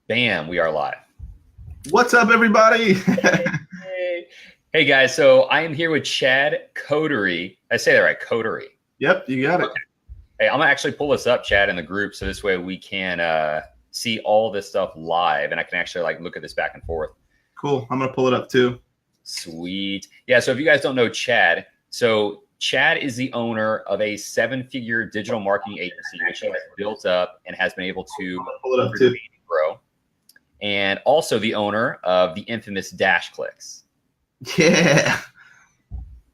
Bam, we are live. What's up, everybody? Hey guys, so I am here with Chad Kodary. I say that right, Kodary. Yep, you got it. Okay. Hey, I'm gonna actually pull this up, Chad, in the group, so this way we can see all this stuff live, and I can actually like look at this back and forth. Cool. I'm gonna pull it up too. Sweet. Yeah. So if you guys don't know Chad, so Chad is the owner of a 7-figure digital marketing agency, which he has built up and has been able to pull it up too. Grow. And also the owner of the infamous DashClicks. Yeah.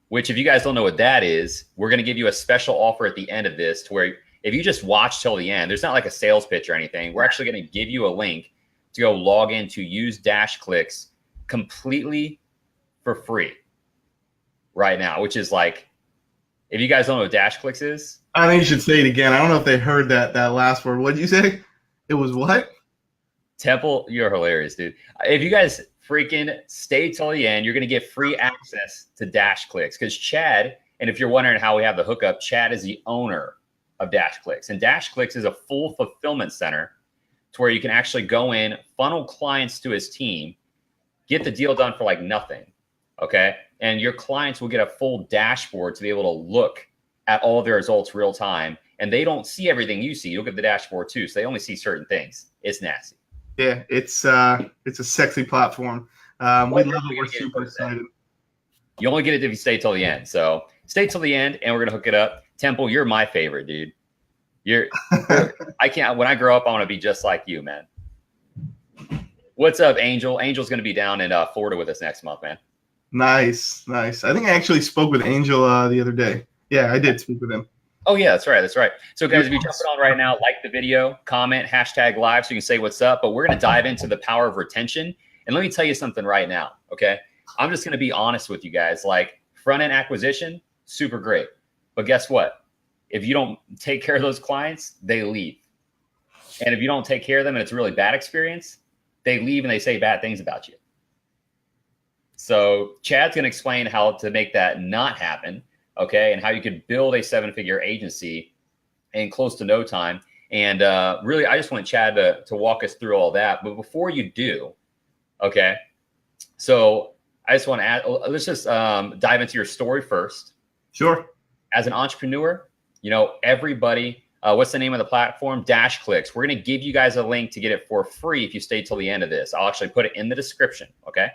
Which, if you guys don't know what that is, we're going to give you a special offer at the end of this to where if you just watch till the end, there's not like a sales pitch or anything. We're actually going to give you a link to go log in to use DashClicks completely for free right now, which is like, if you guys don't know what DashClicks is. I think you should say it again. I don't know if they heard that last word. What did you say? It was what? Temple, you're hilarious, dude. If you guys freaking stay till the end, you're going to get free access to DashClicks because Chad, and if you're wondering how we have the hookup, Chad is the owner of DashClicks. And DashClicks is a full fulfillment center to where you can actually go in, funnel clients to his team, get the deal done for like nothing, okay? And your clients will get a full dashboard to be able to look at all of their results real time. And they don't see everything you see. You'll get the dashboard too, so they only see certain things. It's nasty. Yeah, it's a sexy platform. We love it. We're super excited. You only get it if you stay till the end. So stay till the end, and we're gonna hook it up. Temple, you're my favorite, dude. I can't. When I grow up, I want to be just like you, man. What's up, Angel? Angel's gonna be down in Florida with us next month, man. Nice. I think I actually spoke with Angel the other day. Yeah, I did speak with him. Oh, yeah, that's right. So, guys, if you're jumping on right now, like the video, comment, hashtag live so you can say what's up. But we're going to dive into the power of retention. And let me tell you something right now, okay? I'm just going to be honest with you guys. Like, front-end acquisition, super great. But guess what? If you don't take care of those clients, they leave. And if you don't take care of them and it's a really bad experience, they leave and they say bad things about you. So Chad's going to explain how to make that not happen. Okay, and how you could build a 7-figure agency in close to no time. And really, I just want Chad to walk us through all that. But before you do, okay, so I just want to add, let's just dive into your story first. Sure. As an entrepreneur, you know, everybody, what's the name of the platform? DashClicks. We're going to give you guys a link to get it for free if you stay till the end of this. I'll actually put it in the description, okay?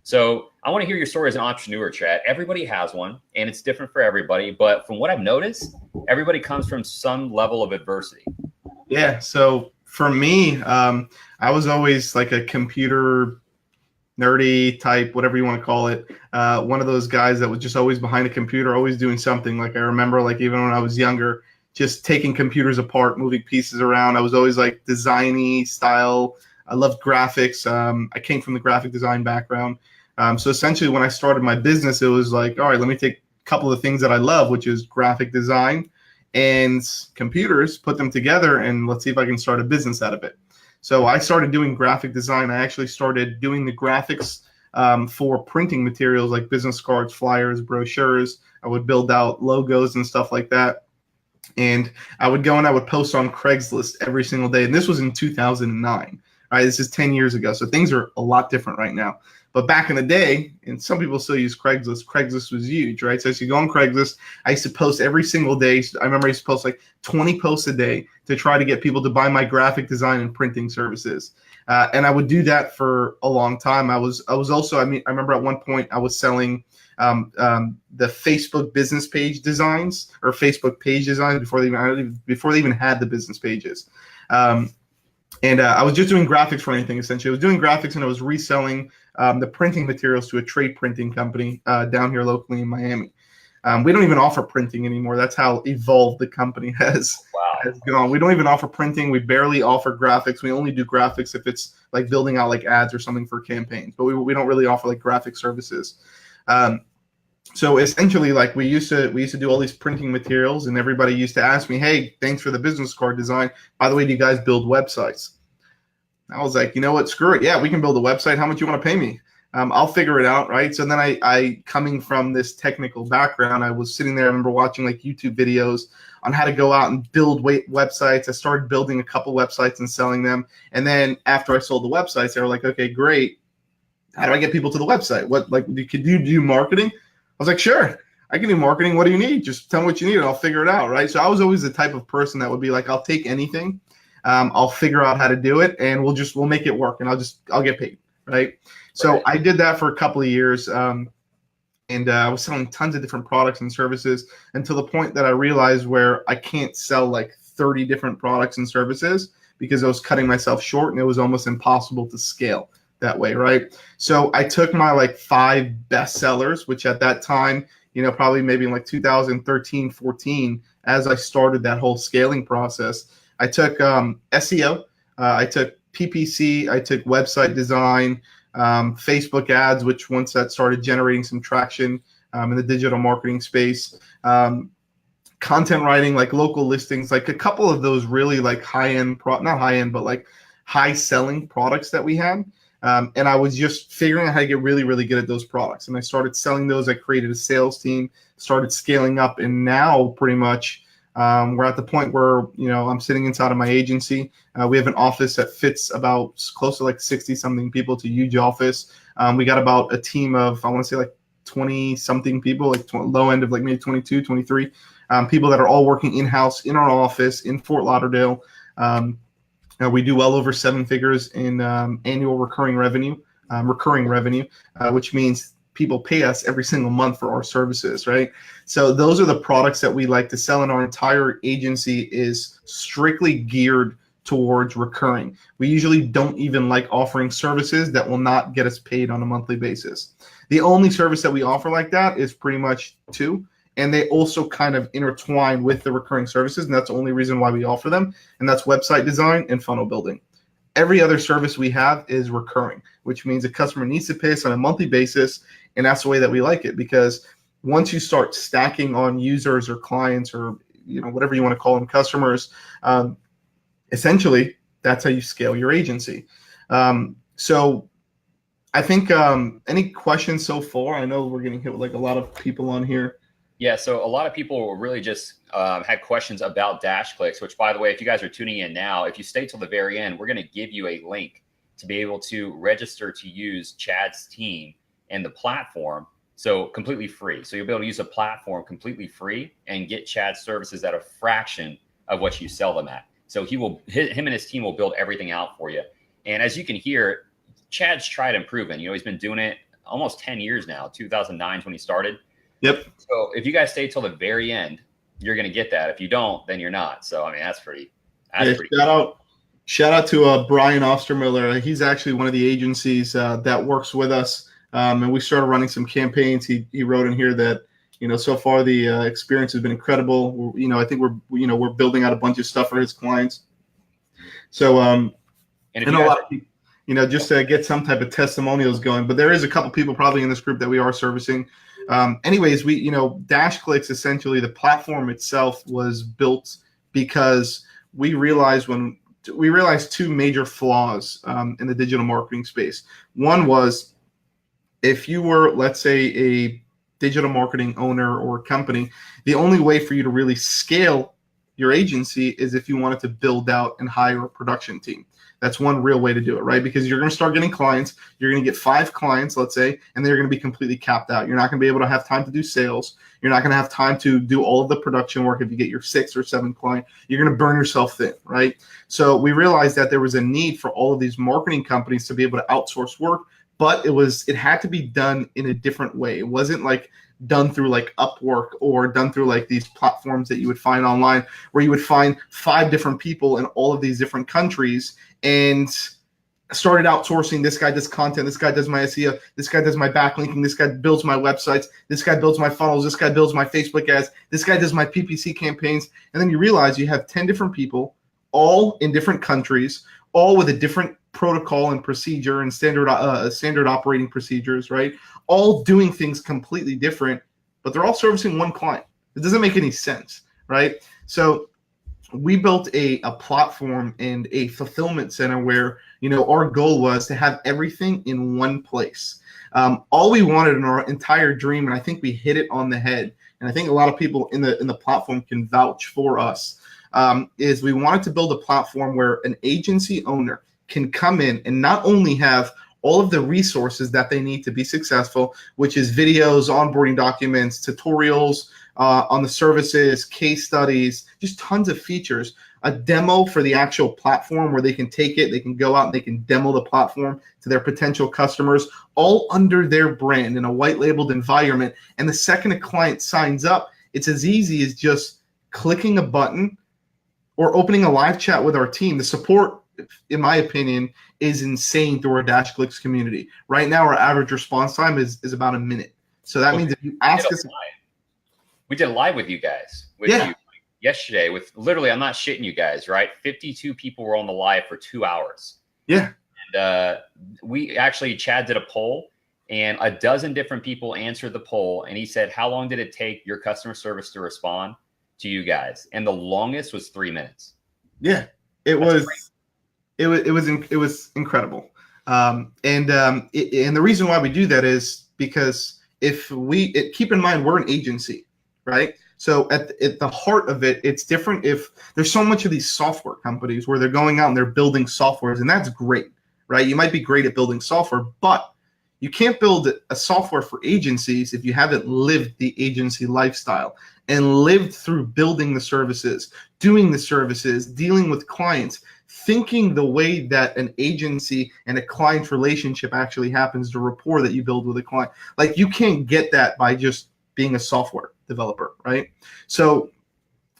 So I want to hear your story as an entrepreneur, Chad. Everybody has one, and it's different for everybody. But from what I've noticed, everybody comes from some level of adversity. Yeah. So for me, I was always like a computer nerdy type, whatever you want to call it. One of those guys that was just always behind a computer, always doing something. Like I remember, like even when I was younger, just taking computers apart, moving pieces around. I was always like designy style. I loved graphics. I came from the graphic design background. So essentially when I started my business, it was like, all right, let me take a couple of things that I love, which is graphic design and computers, put them together, and let's see if I can start a business out of it. So I started doing graphic design. I actually started doing the graphics for printing materials like business cards, flyers, brochures. I would build out logos and stuff like that. And I would go and I would post on Craigslist every single day. And this was in 2009. All right, this is 10 years ago. So things are a lot different right now. But back in the day, and some people still use Craigslist, Craigslist was huge, right? So as you go on Craigslist, I used to post every single day. I remember I used to post like 20 posts a day to try to get people to buy my graphic design and printing services. And I would do that for a long time. I was also, I remember at one point I was selling the Facebook business page designs or Facebook page designs before they even had the business pages. And I was just doing graphics for anything, essentially. I was doing graphics and I was reselling the printing materials to a trade printing company down here locally in Miami. We don't even offer printing anymore. That's how evolved the company has gone. We don't even offer printing. We barely offer graphics. We only do graphics if it's like building out like ads or something for campaigns. But we don't really offer like graphic services. So essentially, like we used to do all these printing materials, and everybody used to ask me, "Hey, thanks for the business card design. By the way, do you guys build websites?" I was like, you know what? Screw it. Yeah, we can build a website. How much you want to pay me? I'll figure it out, right? So then I coming from this technical background, I was sitting there. I remember watching like YouTube videos on how to go out and build websites. I started building a couple websites and selling them. And then after I sold the websites, they were like, okay, great. How do I get people to the website? What, like, could you do marketing? I was like, sure, I can do marketing. What do you need? Just tell me what you need and I'll figure it out, right? So I was always the type of person that would be like, I'll take anything. I'll figure out how to do it and we'll make it work and I'll get paid, right? So Right. I did that for a couple of years. And I was selling tons of different products and services until the point that I realized where I can't sell like 30 different products and services because I was cutting myself short and it was almost impossible to scale that way, right? So I took my like 5 best sellers, which at that time, probably maybe in like 2013, 14, as I started that whole scaling process, I took SEO, I took PPC, I took website design, Facebook ads, which once that started generating some traction in the digital marketing space, content writing, like local listings, like a couple of those really like high-end, not high-end, but like high-selling products that we had. And I was just figuring out how to get really, really good at those products. And I started selling those. I created a sales team, started scaling up. And now pretty much we're at the point where, I'm sitting inside of my agency. We have an office that fits about close to like 60 something people. It's a huge office. We got about a team of, I want to say like 20 something people, like low end of like maybe 22, 23 people that are all working in-house in our office in Fort Lauderdale. We do well over 7 figures in annual recurring revenue, which means people pay us every single month for our services, right? So those are the products that we like to sell, and our entire agency is strictly geared towards recurring. We usually don't even like offering services that will not get us paid on a monthly basis. The only service that we offer like that is pretty much 2. And they also kind of intertwine with the recurring services, and that's the only reason why we offer them, and that's website design and funnel building. Every other service we have is recurring, which means a customer needs to pay us on a monthly basis, and that's the way that we like it, because once you start stacking on users or clients or whatever you want to call them, customers, essentially that's how you scale your agency. So I think any questions so far? I know we're getting hit with like a lot of people on here. Yeah, so a lot of people really just had questions about DashClicks, which, by the way, if you guys are tuning in now, if you stay till the very end, we're going to give you a link to be able to register to use Chad's team and the platform, so completely free. So you'll be able to use a platform completely free and get Chad's services at a fraction of what you sell them at. So him and his team will build everything out for you. And as you can hear, Chad's tried and proven. He's been doing it almost 10 years now, 2009 when he started. Yep. So if you guys stay till the very end, you're going to get that. If you don't, then you're not. So, I mean, that's pretty Shout out to Brian Ostermiller. He's actually one of the agencies that works with us. And we started running some campaigns. He wrote in here that, so far the experience has been incredible. I think we're building out a bunch of stuff for his clients. So, and a lot of people, just to get some type of testimonials going, but there is a couple people probably in this group that we are servicing. Anyways, DashClicks, essentially the platform itself was built because we realized 2 major flaws in the digital marketing space. One was, if you were, let's say, a digital marketing owner or company, the only way for you to really scale your agency is if you wanted to build out and hire a production team. That's one real way to do it, right? Because you're going to start getting clients. You're going to get 5 clients, let's say, and they're going to be completely capped out. You're not going to be able to have time to do sales. You're not going to have time to do all of the production work. If you get your 6 or 7 client, you're going to burn yourself thin, right? So we realized that there was a need for all of these marketing companies to be able to outsource work, but it had to be done in a different way. It wasn't like done through like Upwork or done through like these platforms that you would find online where you would find 5 different people in all of these different countries and started outsourcing. This guy does content. This guy does my SEO. This guy does my backlinking. This guy builds my websites. This guy builds my funnels. This guy builds my Facebook ads. This guy does my PPC campaigns. And then you realize you have 10 different people, all in different countries, all with a different protocol and procedure and standard operating procedures, right? All doing things completely different, but they're all servicing one client. It doesn't make any sense, right? So we built a platform and a fulfillment center where, our goal was to have everything in one place. All we wanted in our entire dream, and I think we hit it on the head, and I think a lot of people in the platform can vouch for us, is we wanted to build a platform where an agency owner can come in and not only have all of the resources that they need to be successful, which is videos, onboarding documents, tutorials on the services, case studies, just tons of features, a demo for the actual platform where they can take it, they can go out and they can demo the platform to their potential customers, all under their brand in a white labeled environment. And the second a client signs up, it's as easy as just clicking a button or opening a live chat with our team. The support, in my opinion, is insane through our DashClicks community. Right now, our average response time is about a minute. So that means if you ask us, we did a live with you guys you yesterday with literally, I'm not shitting you guys, right? 52 people were on the live for 2 hours. Yeah. And we actually, Chad did a poll and a dozen different people answered the poll. And he said, how long did it take your customer service to respond to you guys? And the longest was 3 minutes. Yeah, it was incredible. And the reason why we do that is because keep in mind, we're an agency, right? So at the heart of it, it's different. If there's so much of these software companies where they're going out and they're building softwares, and that's great, right? You might be great at building software, but you can't build a software for agencies if you haven't lived the agency lifestyle and lived through building the services, doing the services, dealing with clients, thinking the way that an agency and a client relationship actually happens, the rapport that you build with a client. Like, you can't get that by just being a software developer, right? So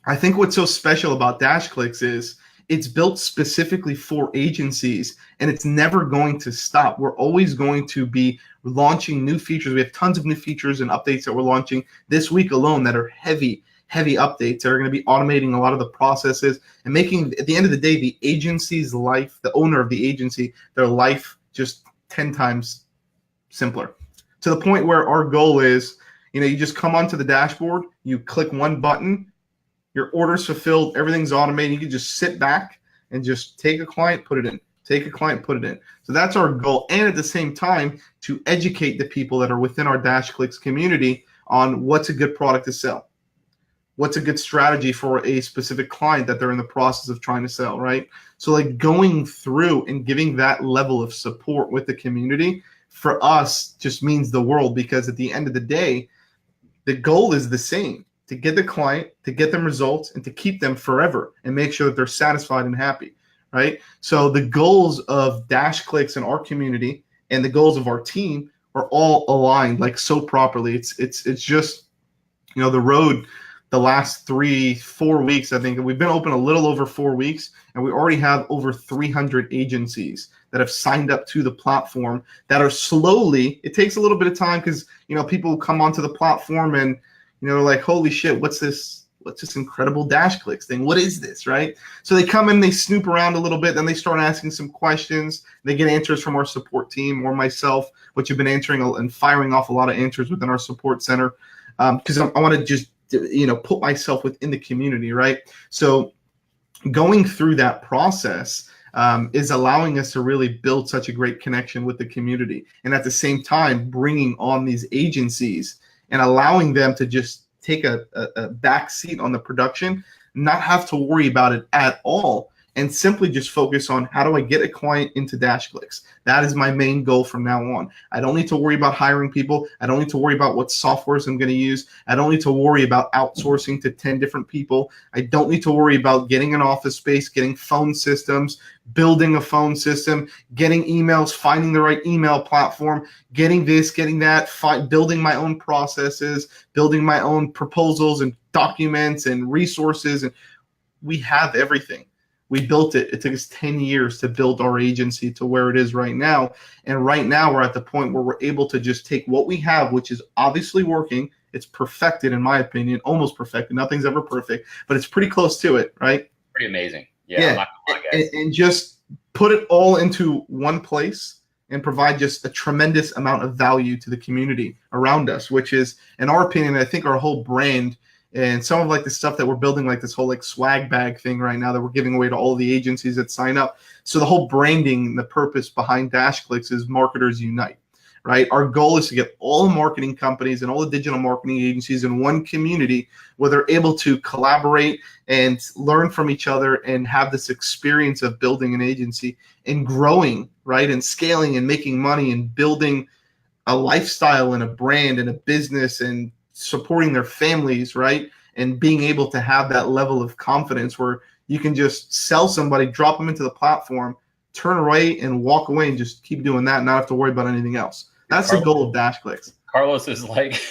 I think what's so special about DashClicks is it's built specifically for agencies, and it's never going to stop. We're always going to be launching new features. We have tons of new features and updates that we're launching this week alone that are heavy updates that are going to be automating a lot of the processes and making, at the end of the day, the agency's life, the owner of the agency, their life just 10 times simpler, to the point where our goal is, you just come onto the dashboard, you click one button, your order's fulfilled, everything's automated. You can just sit back and just take a client, put it in, take a client, put it in. So that's our goal. And at the same time, to educate the people that are within our DashClicks community on what's a good product to sell, what's a good strategy for a specific client that they're in the process of trying to sell, right? So like going through and giving that level of support with the community for us just means the world, because at the end of the day, the goal is the same: to get the client, to get them results, and to keep them forever and make sure that they're satisfied and happy, right? So the goals of DashClicks and our community and the goals of our team are all aligned like so properly. It's just, the road the last 3-4 weeks, I think we've been open a little over 4 weeks, and we already have over 300 agencies that have signed up to the platform that are slowly, it takes a little bit of time because, people come onto the platform and, they're like, holy shit, what's this incredible DashClicks thing? What is this, right? So they come in, they snoop around a little bit, then they start asking some questions. They get answers from our support team or myself, which have been answering and firing off a lot of answers within our support center, because I want to just, put myself within the community, right? So going through that process is allowing us to really build such a great connection with the community, and at the same time bringing on these agencies and allowing them to just take a back seat on the production, not have to worry about it at all, and simply just focus on how do I get a client into DashClicks. That is my main goal from now on. I don't need to worry about hiring people. I don't need to worry about what softwares I'm going to use. I don't need to worry about outsourcing to 10 different people. I don't need to worry about getting an office space, getting phone systems, building a phone system, getting emails, finding the right email platform, getting this, getting that, building my own processes, building my own proposals and documents and resources. And we have everything. We built it. It took us 10 years to build our agency to where it is right now. And right now we're at the point where we're able to just take what we have, which is obviously working. It's perfected, in my opinion, almost perfected. Nothing's ever perfect, but it's pretty close to it, right? Pretty amazing. Yeah. I'm not gonna lie, guys. And just put it all into one place and provide just a tremendous amount of value to the community around us, which is, in our opinion, I think our whole brand and some of like the stuff that we're building, like this whole like swag bag thing right now that we're giving away to all the agencies that sign up. So the whole branding, the purpose behind DashClicks is marketers unite, right? Our goal is to get all the marketing companies and all the digital marketing agencies in one community where they're able to collaborate and learn from each other and have this experience of building an agency and growing, right? And scaling and making money and building a lifestyle and a brand and a business and supporting their families, right? And being able to have that level of confidence where you can just sell somebody, drop them into the platform, turn away and walk away and just keep doing that and not have to worry about anything else. That's the goal of DashClicks. Carlos is like,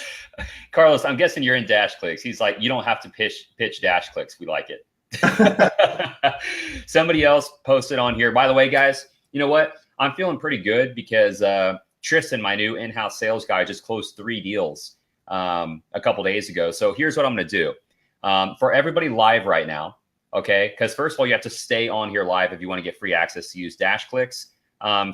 Carlos, I'm guessing you're in DashClicks. He's like, you don't have to pitch DashClicks. We like it. Somebody else posted on here. By the way, guys, you know what? I'm feeling pretty good because Tristan, my new in-house sales guy, just closed 3 deals a couple days ago. So here's what I'm going to do for everybody live right now. Okay, because first of all, you have to stay on here live if you want to get free access to use DashClicks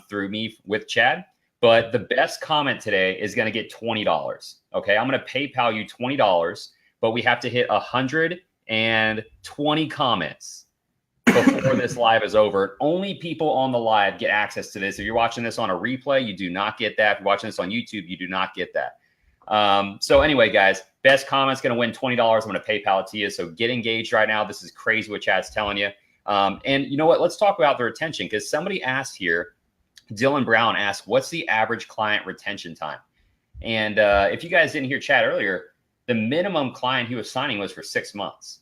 through me with Chad. But the best comment today is going to get $20. Okay, I'm going to PayPal you $20, but we have to hit 120 comments before this live is over. Only people on the live get access to this. If you're watching this on a replay, you do not get that. If you're watching this on YouTube, you do not get that. So anyway, guys, best comment's going to win $20. I'm going to PayPal it to you. So get engaged right now. This is crazy what Chad's telling you. And you know what? Let's talk about the retention because somebody asked here, Dylan Brown asked, what's the average client retention time? And if you guys didn't hear Chad earlier, the minimum client he was signing was for 6 months.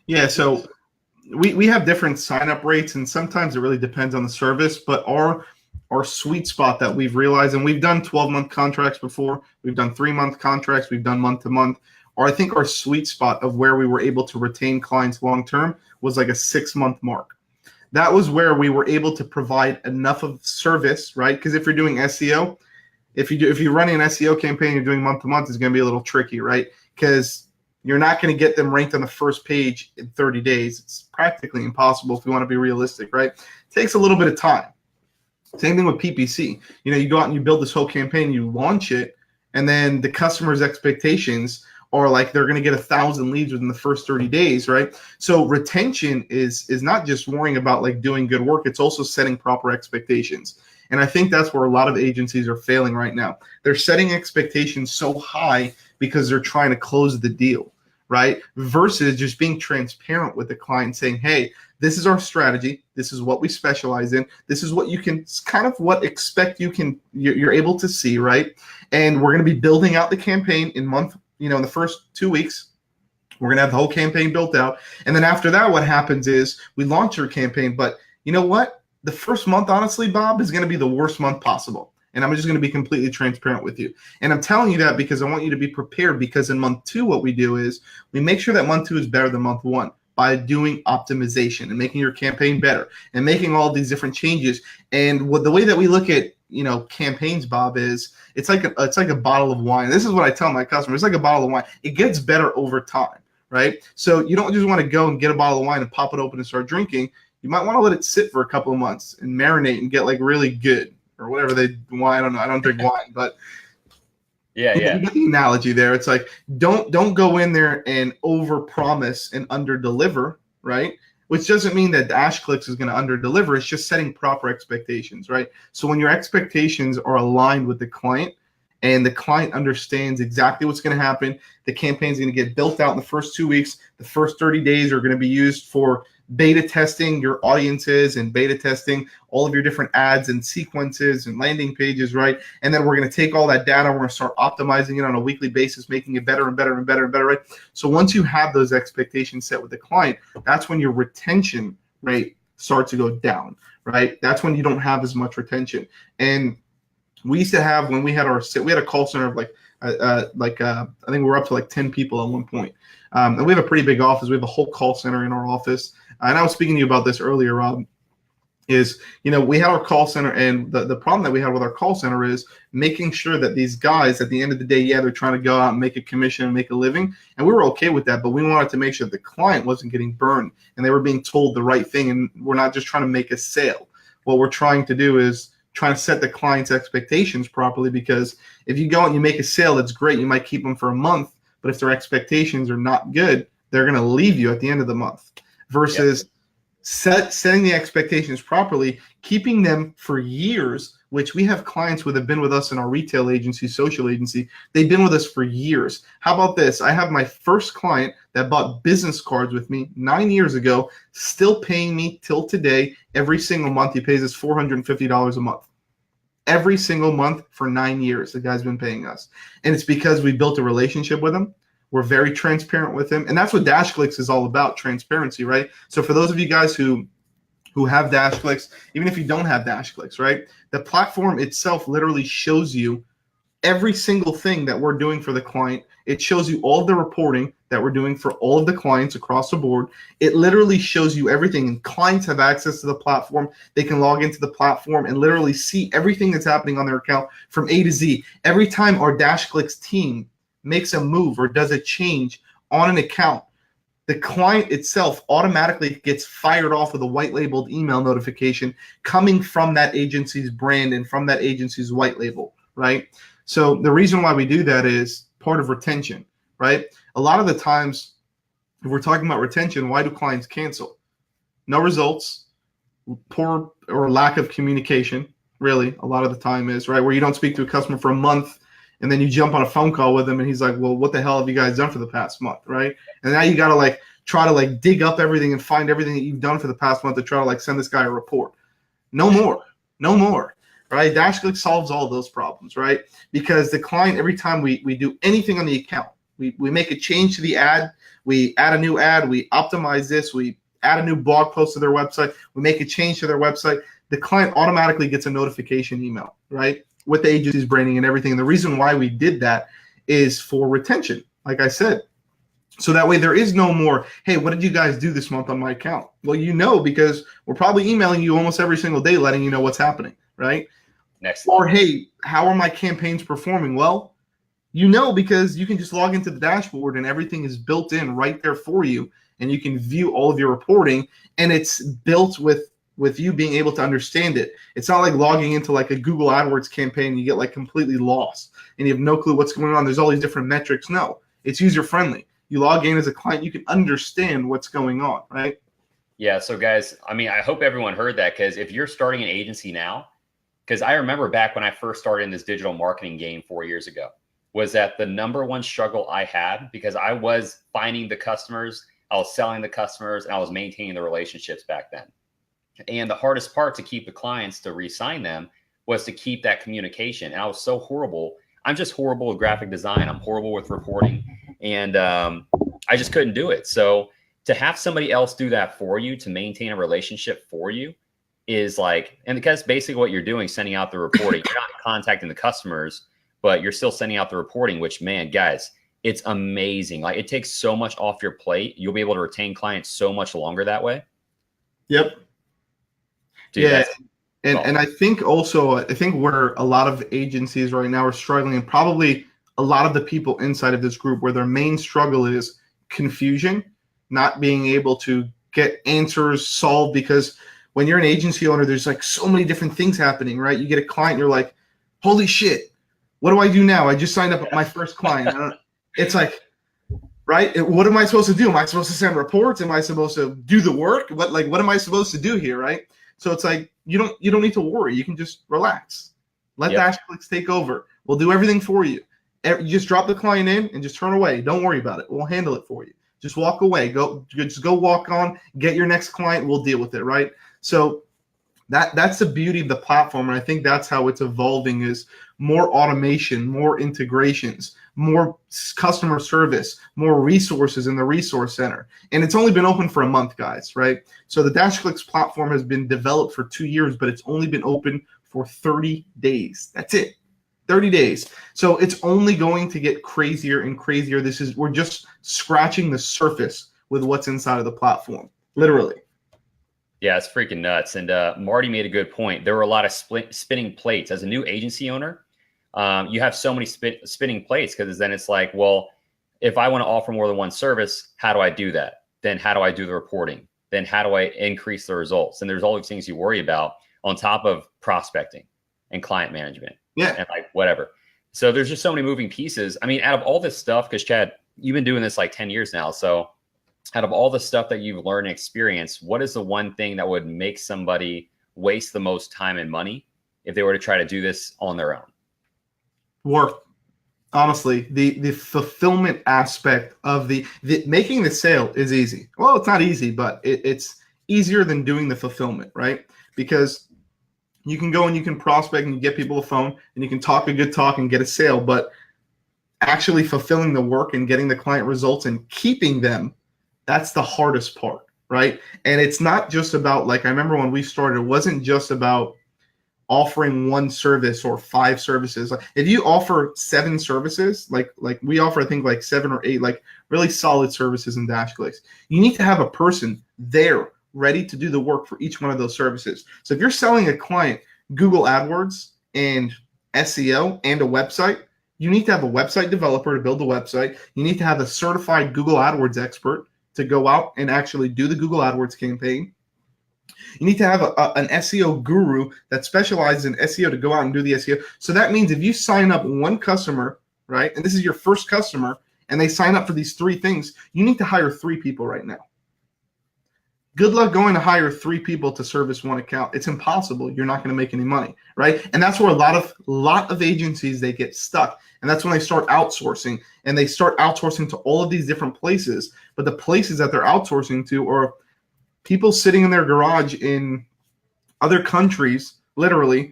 Yeah, so we have different sign-up rates, and sometimes it really depends on the service, but our sweet spot that we've realized, and we've done 12-month contracts before, we've done 3-month contracts, we've done month-to-month, or I think our sweet spot of where we were able to retain clients long-term was like a 6-month mark. That was where we were able to provide enough of service, right? Because if you're doing SEO, if you're running an SEO campaign, you're doing month-to-month, it's going to be a little tricky, right? Because you're not going to get them ranked on the first page in 30 days. It's practically impossible if you want to be realistic, right? It takes a little bit of time. Same thing with PPC. You know, you go out and you build this whole campaign, you launch it, and then the customer's expectations are like they're going to get 1,000 leads within the first 30 days, right? So retention is not just worrying about like doing good work. It's also setting proper expectations. And I think that's where a lot of agencies are failing right now. They're setting expectations so high because they're trying to close the deal, right? Versus just being transparent with the client saying, hey, this is our strategy. This is what we specialize in. This is what you can kind of you're able to see, right? And we're going to be building out the campaign in the first 2 weeks. We're going to have the whole campaign built out. And then after that, what happens is we launch our campaign. But you know what? The first month, honestly, Bob, is going to be the worst month possible. And I'm just going to be completely transparent with you. And I'm telling you that because I want you to be prepared, because in month 2, what we do is we make sure that month 2 is better than month 1 by doing optimization and making your campaign better and making all these different changes. And the way that we look at, campaigns, Bob, is it's like a bottle of wine. This is what I tell my customers. It's like a bottle of wine. It gets better over time, right? So you don't just want to go and get a bottle of wine and pop it open and start drinking. You might want to let it sit for a couple of months and marinate and get like really good or whatever I don't know. I don't drink wine, but yeah. You get the analogy there. It's like don't go in there and overpromise and underdeliver, right? Which doesn't mean that DashClicks is going to underdeliver. It's just setting proper expectations, right? So when your expectations are aligned with the client and the client understands exactly what's going to happen, the campaign is going to get built out in the first 2 weeks. The first 30 days are going to be used for beta testing your audiences and beta testing all of your different ads and sequences and landing pages, right? And then we're going to take all that data, we're going to start optimizing it on a weekly basis, making it better and better and better and better, right? So once you have those expectations set with the client, that's when your retention rate starts to go down, right? That's when you don't have as much retention. And we used to have, when we had a call center of I think we were up to like 10 people at one point. And we have a pretty big office. We have a whole call center in our office. And I was speaking to you about this earlier, Rob, is, we had our call center, and the problem that we had with our call center is making sure that these guys, at the end of the day, they're trying to go out and make a commission and make a living. And we were okay with that, but we wanted to make sure the client wasn't getting burned and they were being told the right thing. And we're not just trying to make a sale. What we're trying to do is trying to set the client's expectations properly, because if you go and you make a sale, that's great. You might keep them for a month. but if their expectations are not good, they're going to leave you at the end of the month. Versus setting the expectations properly, keeping them for years, which we have clients who have been with us in our retail agency, social agency. They've been with us for years. How about this? I have my first client that bought business cards with me 9 years ago, still paying me till today. Every single month, he pays us $450 a month. Every single month for 9 years, the guy's been paying us. And it's because we built a relationship with him. We're very transparent with him. And that's what DashClicks is all about, transparency, right? So for those of you guys who have DashClicks, even if you don't have DashClicks, right? The platform itself literally shows you every single thing that we're doing for the client. It shows you all of the reporting that we're doing for all of the clients across the board. It literally shows you everything, and clients have access to the platform. They can log into the platform and literally see everything that's happening on their account from A to Z. Every time our DashClicks team makes a move or does a change on an account, the client itself automatically gets fired off with a white labeled email notification coming from that agency's brand and from that agency's white label, right? So the reason why we do that is part of retention, right? A lot of the times, if we're talking about retention, why do clients cancel? No results, poor or lack of communication, really, a lot of the time is, right? Where you don't speak to a customer for a month, and then you jump on a phone call with him and he's like, well, what the hell have you guys done for the past month, right? And now you got to try to dig up everything and find everything that you've done for the past month to try to send this guy a report. No more, right? DashClicks solves all those problems, right? Because the client, every time we do anything on the account, we make a change to the ad, we add a new ad, we optimize this, we add a new blog post to their website, we make a change to their website, the client automatically gets a notification email, right? With the agency's branding and everything. And the reason why we did that is for retention, like I said. So that way there is no more, hey, what did you guys do this month on my account? Well, because we're probably emailing you almost every single day, letting you know what's happening, right? Next. Or, hey, how are my campaigns performing? Well, because you can just log into the dashboard and everything is built in right there for you. And you can view all of your reporting, and it's built with you being able to understand it. It's not like logging into a Google AdWords campaign and you get completely lost and you have no clue what's going on. There's all these different metrics. No, it's user friendly. You log in as a client, you can understand what's going on, right? Yeah. So guys, I hope everyone heard that, because if you're starting an agency now, because I remember back when I first started in this digital marketing game 4 years ago, was that the number one struggle I had, because I was finding the customers, I was selling the customers, and I was maintaining the relationships back then. And the hardest part to keep the clients to re-sign them was to keep that communication. And I was so horrible. I'm just horrible with graphic design. I'm horrible with reporting. And I just couldn't do it. So to have somebody else do that for you, to maintain a relationship for you, is and because basically what you're doing, sending out the reporting, you're not contacting the customers, but you're still sending out the reporting, which, man, guys, it's amazing. It takes so much off your plate. You'll be able to retain clients so much longer that way. Yep. Dude, yeah, and I think where a lot of agencies right now are struggling, and probably a lot of the people inside of this group, where their main struggle is confusion, not being able to get answers solved. Because when you're an agency owner, there's so many different things happening, right? You get a client, you're like, holy shit, what do I do now? I just signed up my first client. It's right? What am I supposed to do? Am I supposed to send reports? Am I supposed to do the work? What am I supposed to do here, right? So it's you don't need to worry. You can just relax. Let DashClicks take over. We'll do everything for you. You just drop the client in and just turn away. Don't worry about it. We'll handle it for you. Just walk away. Just go walk on. Get your next client. We'll deal with it, right? So that's the beauty of the platform, and I think that's how it's evolving: is more automation, more integrations, more customer service, more resources in the resource center. And it's only been open for a month, guys, right? So the DashClicks platform has been developed for 2 years, but it's only been open for 30 days. That's it. 30 days. So it's only going to get crazier and crazier. We're just scratching the surface with what's inside of the platform, literally. Yeah, it's freaking nuts. And Marty made a good point. There were a lot of spinning plates. As a new agency owner, you have so many spinning plates, because then it's well, if I want to offer more than one service, how do I do that? Then how do I do the reporting? Then how do I increase the results? And there's all these things you worry about on top of prospecting and client management. Yeah. And whatever. So there's just so many moving pieces. Out of all this stuff, because Chad, you've been doing this like 10 years now. So out of all the stuff that you've learned and experienced, what is the one thing that would make somebody waste the most time and money if they were to try to do this on their own? Work. Honestly, the fulfillment aspect of the making the sale is easy. Well, it's not easy, but it's easier than doing the fulfillment, right? Because you can go and you can prospect and you get people a phone and you can talk a good talk and get a sale, but actually fulfilling the work and getting the client results and keeping them, that's the hardest part, right? And it's not just about, like, I remember when we started, it wasn't just about offering one service or 5 services. Like, if you offer 7 services, like we offer, I think like 7 or 8, like really solid services in DashClicks, you need to have a person there ready to do the work for each one of those services. So if you're selling a client Google AdWords and SEO and a website, you need to have a website developer to build the website. You need to have a certified Google AdWords expert to go out and actually do the Google AdWords campaign. You need to have an SEO guru that specializes in SEO to go out and do the SEO. So that means if you sign up one customer, right, and this is your first customer, and they sign up for these 3 things, you need to hire 3 people right now. Good luck going to hire 3 people to service one account. It's impossible. You're not going to make any money, right? And that's where a lot of agencies, they get stuck. And that's when they start outsourcing, and they start outsourcing to all of these different places. But the places that they're outsourcing to are people sitting in their garage in other countries, literally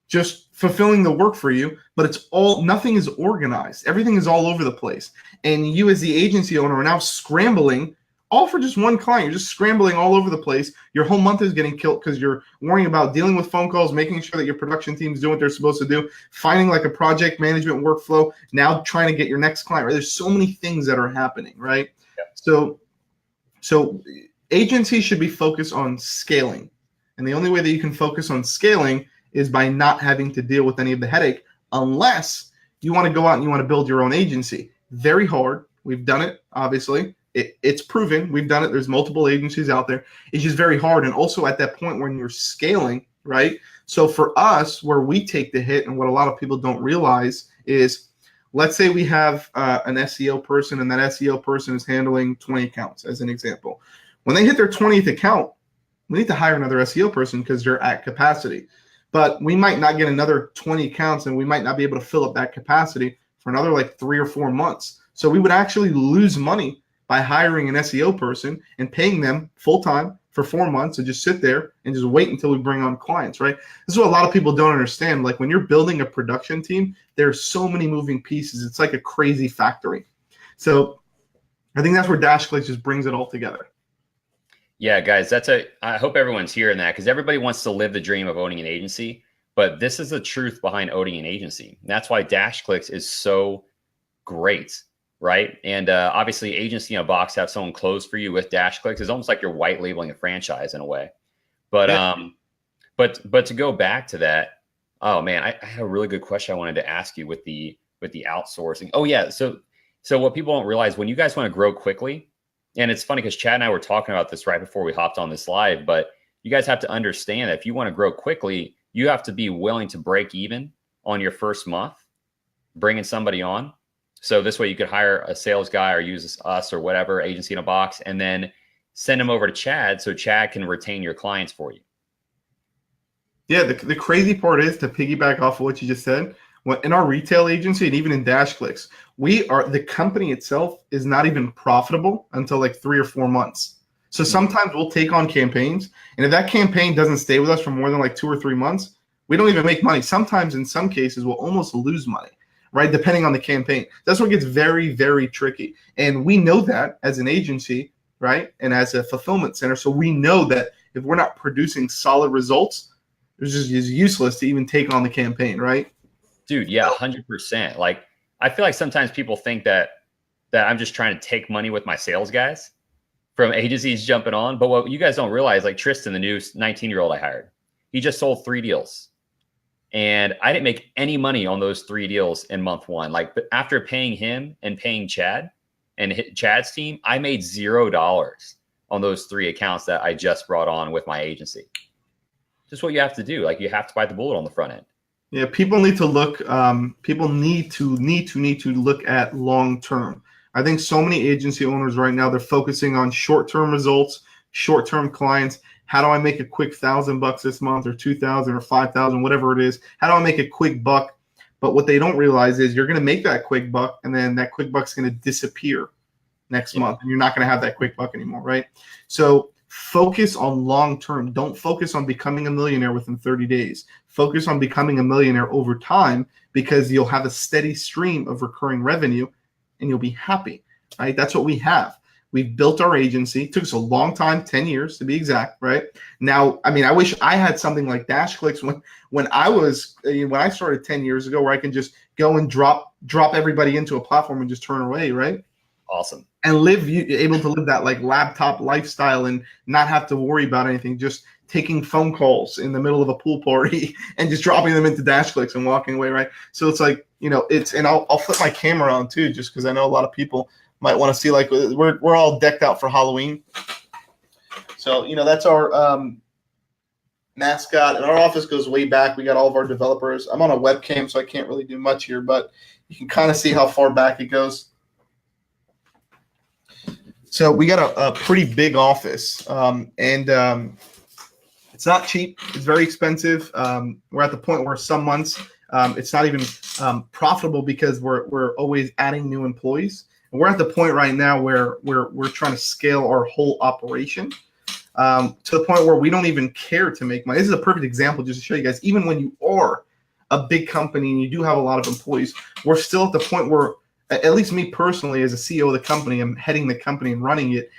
just fulfilling the work for you, but nothing is organized. Everything is all over the place. And you as the agency owner are now scrambling all for just one client. You're just scrambling all over the place. Your whole month is getting killed because you're worrying about dealing with phone calls, making sure that your production team's doing what they're supposed to do, finding like a project management workflow, now trying to get your next client, right? There's so many things that are happening, right? Yeah. So agencies should be focused on scaling. And the only way that you can focus on scaling is by not having to deal with any of the headache, unless you want to go out and you want to build your own agency. Very hard. We've done it, obviously. It's proven. We've done it. There's multiple agencies out there. It's just very hard. And also at that point when you're scaling, right? So for us, where we take the hit, and what a lot of people don't realize is, let's say we have an SEO person, and that SEO person is handling 20 accounts, as an example. When they hit their 20th account, we need to hire another SEO person because they're at capacity. But we might not get another 20 accounts, and we might not be able to fill up that capacity for another like 3 or 4 months. So we would actually lose money by hiring an SEO person and paying them full-time for 4 months to just sit there and just wait until we bring on clients, right? This is what a lot of people don't understand. Like, when you're building a production team, there's so many moving pieces. It's like a crazy factory. So I think that's where DashClicks just brings it all together. Yeah, guys, I hope everyone's hearing that, because everybody wants to live the dream of owning an agency, but this is the truth behind owning an agency. And that's why DashClicks is so great. Right. And obviously, Agency in a Box, have someone close for you with DashClicks. It's almost like you're white labeling a franchise in a way. But Yeah. but to go back to that, oh man, I had a really good question I wanted to ask you with the outsourcing. Oh yeah, so what people don't realize, when you guys want to grow quickly, and it's funny because Chad and I were talking about this right before we hopped on this live, but you guys have to understand that if you want to grow quickly, you have to be willing to break even on your first month, bringing somebody on. So this way you could hire a sales guy or use us or whatever, Agency in a Box, and then send them over to Chad so Chad can retain your clients for you. Yeah, the crazy part is, to piggyback off of what you just said, in our retail agency and even in DashClicks, the company itself is not even profitable until like 3 or 4 months. So sometimes we'll take on campaigns, and if that campaign doesn't stay with us for more than like 2 or 3 months, we don't even make money. Sometimes in some cases we'll almost lose money, right? Depending on the campaign. That's what gets very, very tricky. And we know that as an agency, right? And as a fulfillment center. So we know that if we're not producing solid results, it's just useless to even take on the campaign, right? Dude, yeah, 100%. Like, I feel like sometimes people think that I'm just trying to take money with my sales guys from agencies jumping on. But what you guys don't realize, like Tristan, the new 19-year-old I hired, he just sold 3 deals. And I didn't make any money on those 3 deals in month 1. Like, but after paying him and paying Chad and Chad's team, I made $0 on those 3 accounts that I just brought on with my agency. Just what you have to do. Like, you have to bite the bullet on the front end. Yeah, people need to look. People need to look at long term. I think so many agency owners right now, they're focusing on short-term results, short-term clients. How do I make a quick $1,000 this month, or 2,000 or 5,000, whatever it is? How do I make a quick buck? But what they don't realize is you're going to make that quick buck, and then that quick buck's going to disappear next month, and you're not going to have that quick buck anymore, right? So focus on long-term. Don't focus on becoming a millionaire within 30 days. Focus on becoming a millionaire over time, because you'll have a steady stream of recurring revenue and you'll be happy, right? That's what we have. We've built our agency. It took us a long time, 10 years to be exact, right? Now, I mean, I wish I had something like DashClicks when I started 10 years ago, where I can just go and drop everybody into a platform and just turn away, right? Awesome. And able to live that like laptop lifestyle and not have to worry about anything, just taking phone calls in the middle of a pool party and just dropping them into DashClicks and walking away, right? So it's like, and I'll flip my camera on too, just because I know a lot of people might want to see, like, we're all decked out for Halloween. So, that's our mascot, and our office goes way back. We got all of our developers. I'm on a webcam, so I can't really do much here, but you can kind of see how far back it goes. So we got a pretty big office, and it's not cheap. It's very expensive. We're at the point where some months it's not even profitable, because we're always adding new employees. And we're at the point right now where we're trying to scale our whole operation to the point where we don't even care to make money. This is a perfect example just to show you guys, even when you are a big company and you do have a lot of employees, we're still at the point where, at least me personally, as a CEO of the company, I'm heading the company and running it.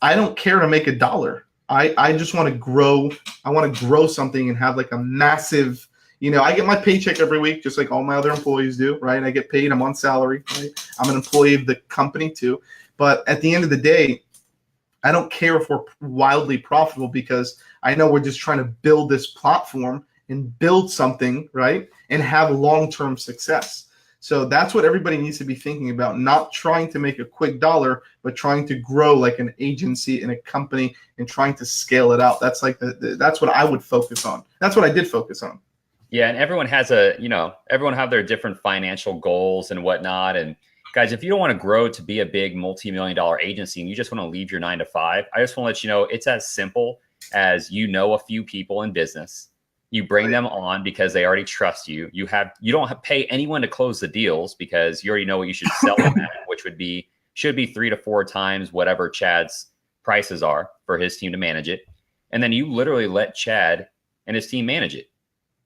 I don't care to make a dollar. I just want to grow. I want to grow something and have like a massive, I get my paycheck every week, just like all my other employees do, right? I get paid. I'm on salary, right? I'm an employee of the company too. But at the end of the day, I don't care if we're wildly profitable, because I know we're just trying to build this platform and build something, right? And have long-term success. So that's what everybody needs to be thinking about, not trying to make a quick dollar, but trying to grow like an agency and a company and trying to scale it out. That's like that's what I would focus on. That's what I did focus on. Yeah, and everyone has everyone have their different financial goals and whatnot. And guys, if you don't want to grow to be a big multi-million-dollar agency and you just want to leave your 9-to-5, I just want to let you know it's as simple as a few people in business. You bring them on because they already trust you. You don't have to pay anyone to close the deals, because you already know what you should sell them at, which should be 3 to 4 times whatever Chad's prices are for his team to manage it. And then you literally let Chad and his team manage it.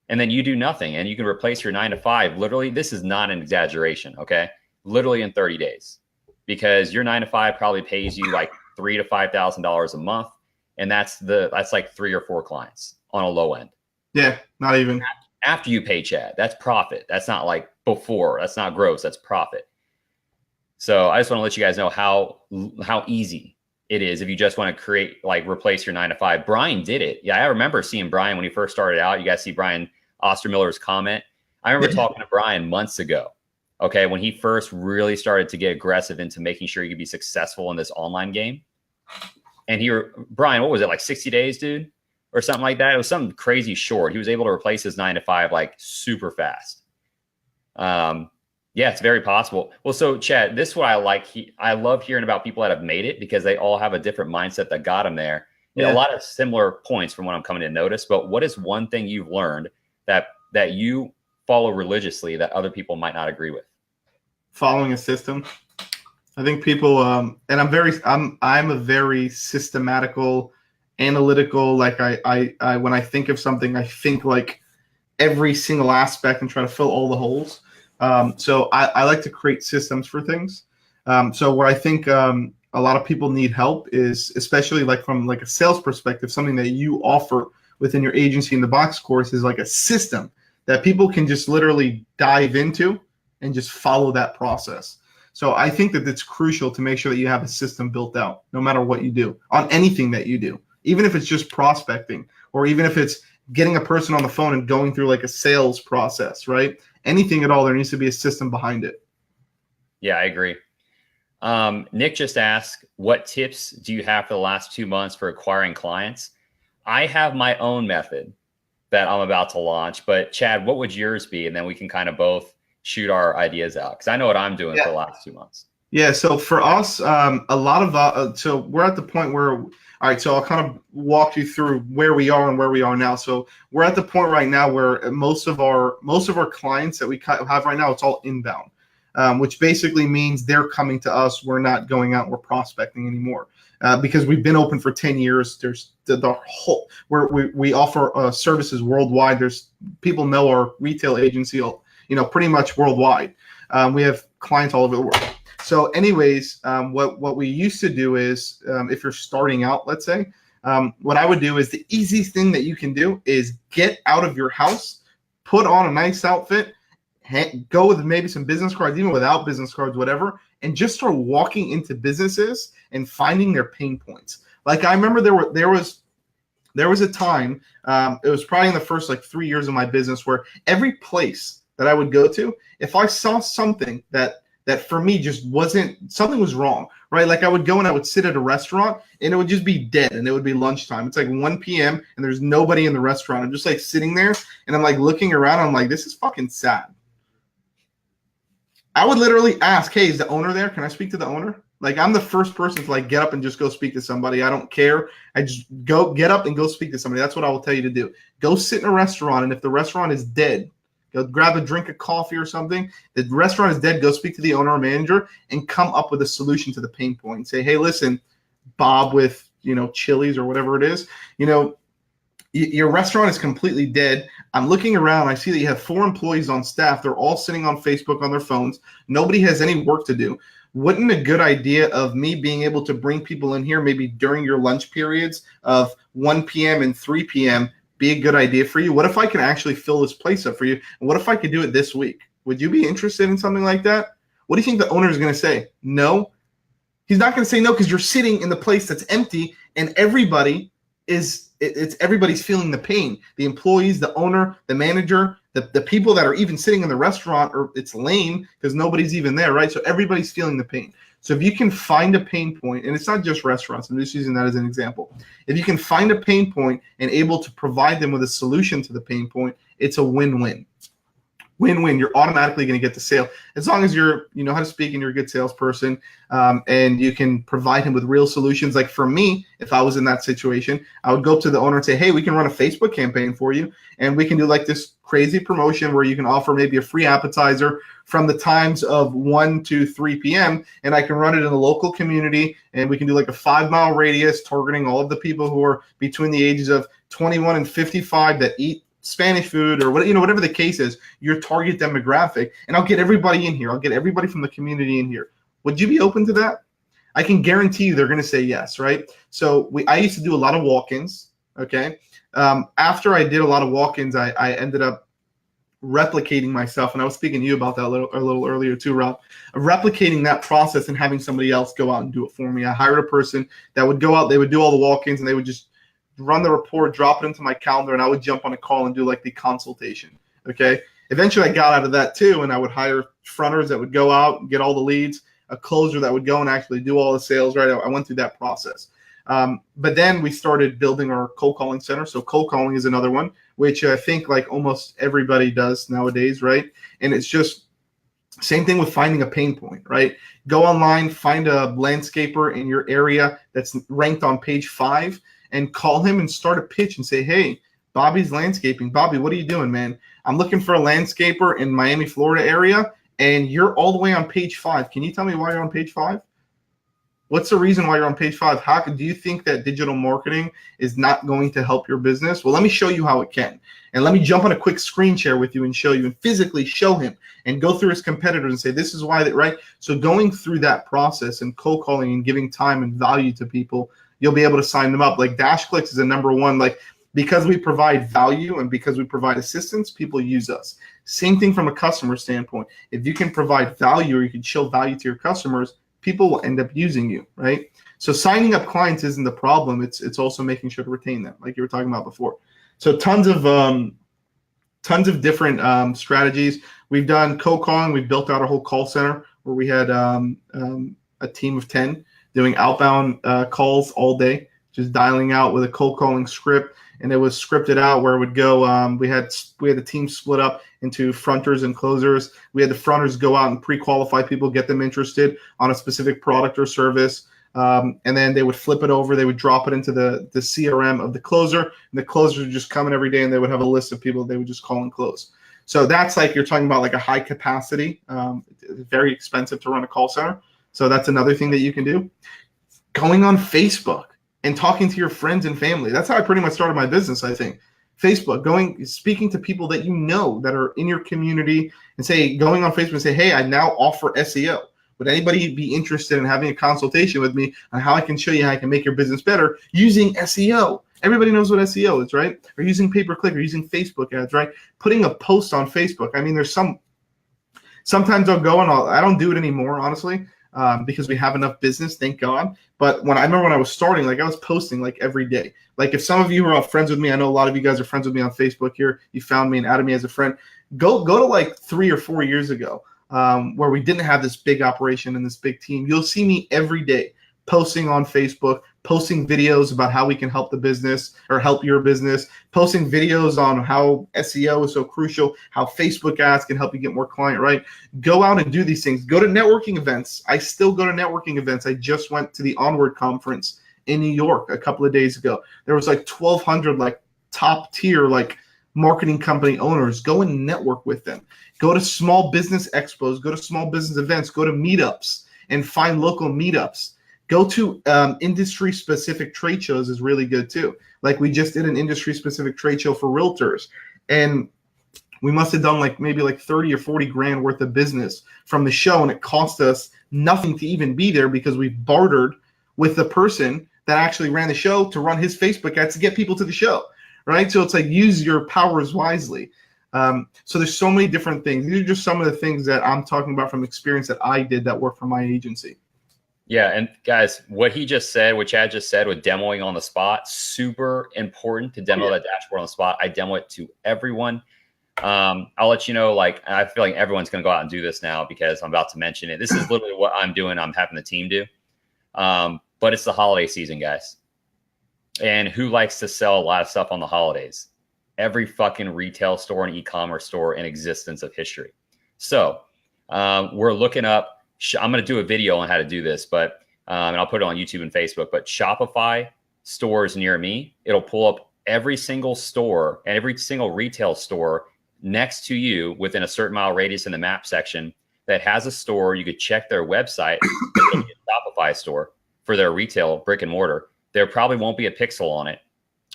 And then you do nothing, and you can replace your 9-to-5. Literally, this is not an exaggeration, okay? Literally in 30 days, because your 9-to-5 probably pays you like $3,000 to $5,000 a month, and that's like 3 or 4 clients on a low end. Yeah, not even after you pay Chad. That's profit. That's not like before. That's not gross. That's profit. So I just want to let you guys know how easy it is if you just want to replace your 9-to-5. Brian did it. Yeah, I remember seeing Brian when he first started out. You guys see Brian Ostermiller's comment. I remember talking to Brian months ago, okay, when he first really started to get aggressive into making sure he could be successful in this online game. And Brian, what was it, like 60 days, dude? Or something like that. It was something crazy short. He was able to replace his 9-to-5 like super fast. Yeah, it's very possible. Well, so Chad, this is what I like. I love hearing about people that have made it, because they all have a different mindset that got them there. Yeah. A lot of similar points from what I'm coming to notice. But what is one thing you've learned that you follow religiously that other people might not agree with? Following a system. I think people, and I'm a very systematical, analytical. Like I when I think of something, I think like every single aspect and try to fill all the holes. So I like to create systems for things. So where I think a lot of people need help is, especially like from like a sales perspective, something that you offer within your agency in the box course is like a system that people can just literally dive into and just follow that process. So I think that it's crucial to make sure that you have a system built out, no matter what you do, on anything that you do, even if it's just prospecting, or even if it's getting a person on the phone and going through like a sales process, right? Anything at all, there needs to be a system behind it. Yeah, I agree. Nick just asked, what tips do you have for the last 2 months for acquiring clients? I have my own method that I'm about to launch, but Chad, what would yours be? And then we can kind of both shoot our ideas out, because I know what I'm doing for the last 2 months. Yeah, so for us, a lot of so we're at the point where, all right, so I'll kind of walk you through where we are and where we are now. So we're at the point right now where most of our clients that we have right now, it's all inbound, which basically means they're coming to us. We're not going out, we're prospecting anymore. Because we've been open for 10 years. There's the whole where we offer services worldwide. There's people know our retail agency, pretty much worldwide. We have clients all over the world. So anyways, what we used to do is, if you're starting out, let's say, what I would do is the easiest thing that you can do is get out of your house, put on a nice outfit, go with maybe some business cards, even without business cards, whatever, and just start walking into businesses and finding their pain points. Like I remember there was a time, it was probably in the first 3 years of my business, where every place that I would go to, if I saw something that for me just something was wrong, right? Like I would go and I would sit at a restaurant and it would just be dead, and it would be lunchtime. It's like 1 p.m. and there's nobody in the restaurant. I'm just sitting there and I'm looking around. I'm like, this is fucking sad. I would literally ask, hey, is the owner there? Can I speak to the owner? I'm the first person to get up and just go speak to somebody. I don't care. I just get up and go speak to somebody. That's what I will tell you to do. Go sit in a restaurant, and if the restaurant is dead, go grab a drink of coffee or something. The restaurant is dead. Go speak to the owner or manager and come up with a solution to the pain point. Say, hey, listen, Bob with Chili's or whatever it is, your restaurant is completely dead. I'm looking around. I see that you have 4 employees on staff. They're all sitting on Facebook on their phones. Nobody has any work to do. Wouldn't a good idea of me being able to bring people in here maybe during your lunch periods of 1 p.m. and 3 p.m. be a good idea for you? What if I can actually fill this place up for you? And what if I could do it this week? Would you be interested in something like that? What do you think the owner is going to say? No. He's not going to say no, because you're sitting in the place that's empty, and everybody's feeling the pain. The employees, the owner, the manager, the people that are even sitting in the restaurant, or it's lame because nobody's even there, right? So everybody's feeling the pain. So if you can find a pain point, and it's not just restaurants, I'm just using that as an example. If you can find a pain point and able to provide them with a solution to the pain point, it's a win-win. Win-win. You're automatically going to get the sale as long as you know how to speak and you're a good salesperson, and you can provide him with real solutions. Like for me, if I was in that situation, I would go up to the owner and say, hey, we can run a Facebook campaign for you, and we can do this crazy promotion where you can offer maybe a free appetizer from the times of 1 to 3 p.m. and I can run it in the local community, and we can do a 5-mile radius targeting all of the people who are between the ages of 21 and 55 that eat Spanish food, or whatever the case is, your target demographic, and I'll get everybody in here. I'll get everybody from the community in here. Would you be open to that? I can guarantee you they're going to say yes, right? So I used to do a lot of walk-ins, okay? After I did a lot of walk-ins, I ended up replicating myself, and I was speaking to you about that a little earlier too, Rob, replicating that process and having somebody else go out and do it for me. I hired a person that would go out, they would do all the walk-ins, and they would just run the report, drop it into my calendar, and I would jump on a call and do the consultation. Okay. Eventually I got out of that too, and I would hire fronters that would go out and get all the leads, a closer that would go and actually do all the sales, right? I went through that process. But then we started building our cold calling center. So cold calling is another one, which I think almost everybody does nowadays, right? And it's just same thing with finding a pain point, right? Go online, find a landscaper in your area that's ranked on page 5, and call him and start a pitch and say, hey, Bobby's Landscaping. Bobby, what are you doing, man? I'm looking for a landscaper in Miami, Florida area, and you're all the way on page 5. Can you tell me why you're on page 5? What's the reason why you're on page 5? How do you think that digital marketing is not going to help your business? Well, let me show you how it can. And let me jump on a quick screen share with you and show you, and physically show him and go through his competitors and say, this is why that, right? So going through that process and cold calling and giving time and value to people, you'll be able to sign them up. DashClicks is a number one, because we provide value and because we provide assistance, people use us. Same thing from a customer standpoint. If you can provide value, or you can show value to your customers, people will end up using you, right? So signing up clients isn't the problem. It's also making sure to retain them, like you were talking about before. So tons of different strategies. We've done cold calling. We've built out a whole call center where we had a team of 10 doing outbound calls all day, just dialing out with a cold calling script. and it was scripted out where it would go. We had the team split up into fronters and closers. We had the fronters go out and pre-qualify people, get them interested on a specific product or service. And then they would flip it over. They would drop it into the CRM of the closer, and the closers would just come in every day, and they would have a list of people they would just call and close. So that's like you're talking about like a high capacity, very expensive to run a call center. So that's another thing that you can do. Going on Facebook and talking to your friends and family. That's how I pretty much started my business, I think. Facebook, speaking to people that you know that are in your community and going on Facebook and say, hey, I now offer SEO. Would anybody be interested in having a consultation with me on how I can show you how I can make your business better using SEO? Everybody knows what SEO is, right? Or using pay-per-click or using Facebook ads, right? Putting a post on Facebook. I mean, sometimes I'll go and I don't do it anymore, honestly, because we have enough business, thank God. But I remember when I was starting, like I was posting like every day. Like if some of you are friends with me, I know a lot of you guys are friends with me on Facebook here. You found me and added me as a friend. Go to like 3 or 4 years ago. Where we didn't have this big operation and this big team. You'll see me every day posting on Facebook, posting videos about how we can help the business or help your business, posting videos on how SEO is so crucial, how Facebook ads can help you get more client, right? Go out and do these things. Go to networking events. I still go to networking events. I just went to the Onward conference in New York a couple of days ago. There was like 1,200 like top tier like marketing company owners. Go and network with them. Go to small business expos, go to small business events, go to meetups and find local meetups. Go to industry-specific trade shows is really good too. Like we just did an industry-specific trade show for realtors, and we must have done maybe 30 or 40 grand worth of business from the show, and it cost us nothing to even be there because we bartered with the person that actually ran the show to run his Facebook ads to get people to the show, right? So it's like use your powers wisely. So there's so many different things. These are just some of the things that I'm talking about from experience that I did that worked for my agency. Yeah, and guys, what he just said, what Chad just said with demoing on the spot, super important to demo that dashboard on the spot. I demo it to everyone. I'll let you know, I feel like everyone's going to go out and do this now because I'm about to mention it. This is literally what I'm doing. I'm having the team do. But it's the holiday season, guys. And who likes to sell a lot of stuff on the holidays? Every fucking retail store and e-commerce store in existence of history. So we're looking up. I'm going to do a video on how to do this, but and I'll put it on YouTube and Facebook. But Shopify stores near me, it'll pull up every single store and every single retail store next to you within a certain mile radius in the map section that has a store. You could check their website. It'll be a Shopify store for their retail brick and mortar. There probably won't be a pixel on it.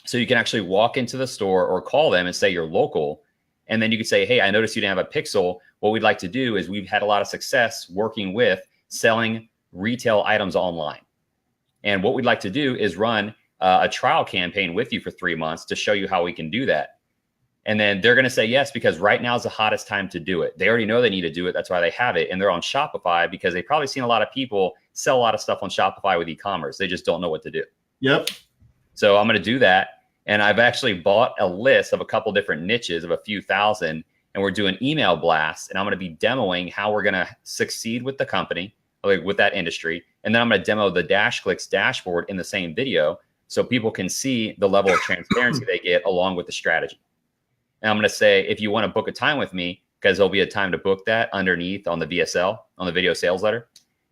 So you can actually walk into the store or call them and say you're local. And then you could say, hey, I noticed you didn't have a pixel. What we'd like to do is we've had a lot of success working with selling retail items online. And what we'd like to do is run a trial campaign with you for 3 months to show you how we can do that. And then they're going to say yes, because right now is the hottest time to do it. They already know they need to do it. That's why they have it. And they're on Shopify because they've probably seen a lot of people sell a lot of stuff on Shopify with e-commerce. They just don't know what to do. Yep. So I'm going to do that. And I've actually bought a list of a couple different niches of a few thousand, and we're doing email blasts. And I'm going to be demoing how we're going to succeed with the company, like with that industry. And then I'm going to demo the DashClicks dashboard in the same video so people can see the level of transparency they get along with the strategy. And I'm going to say, if you want to book a time with me, because there'll be a time to book that underneath on the VSL, on the video sales letter.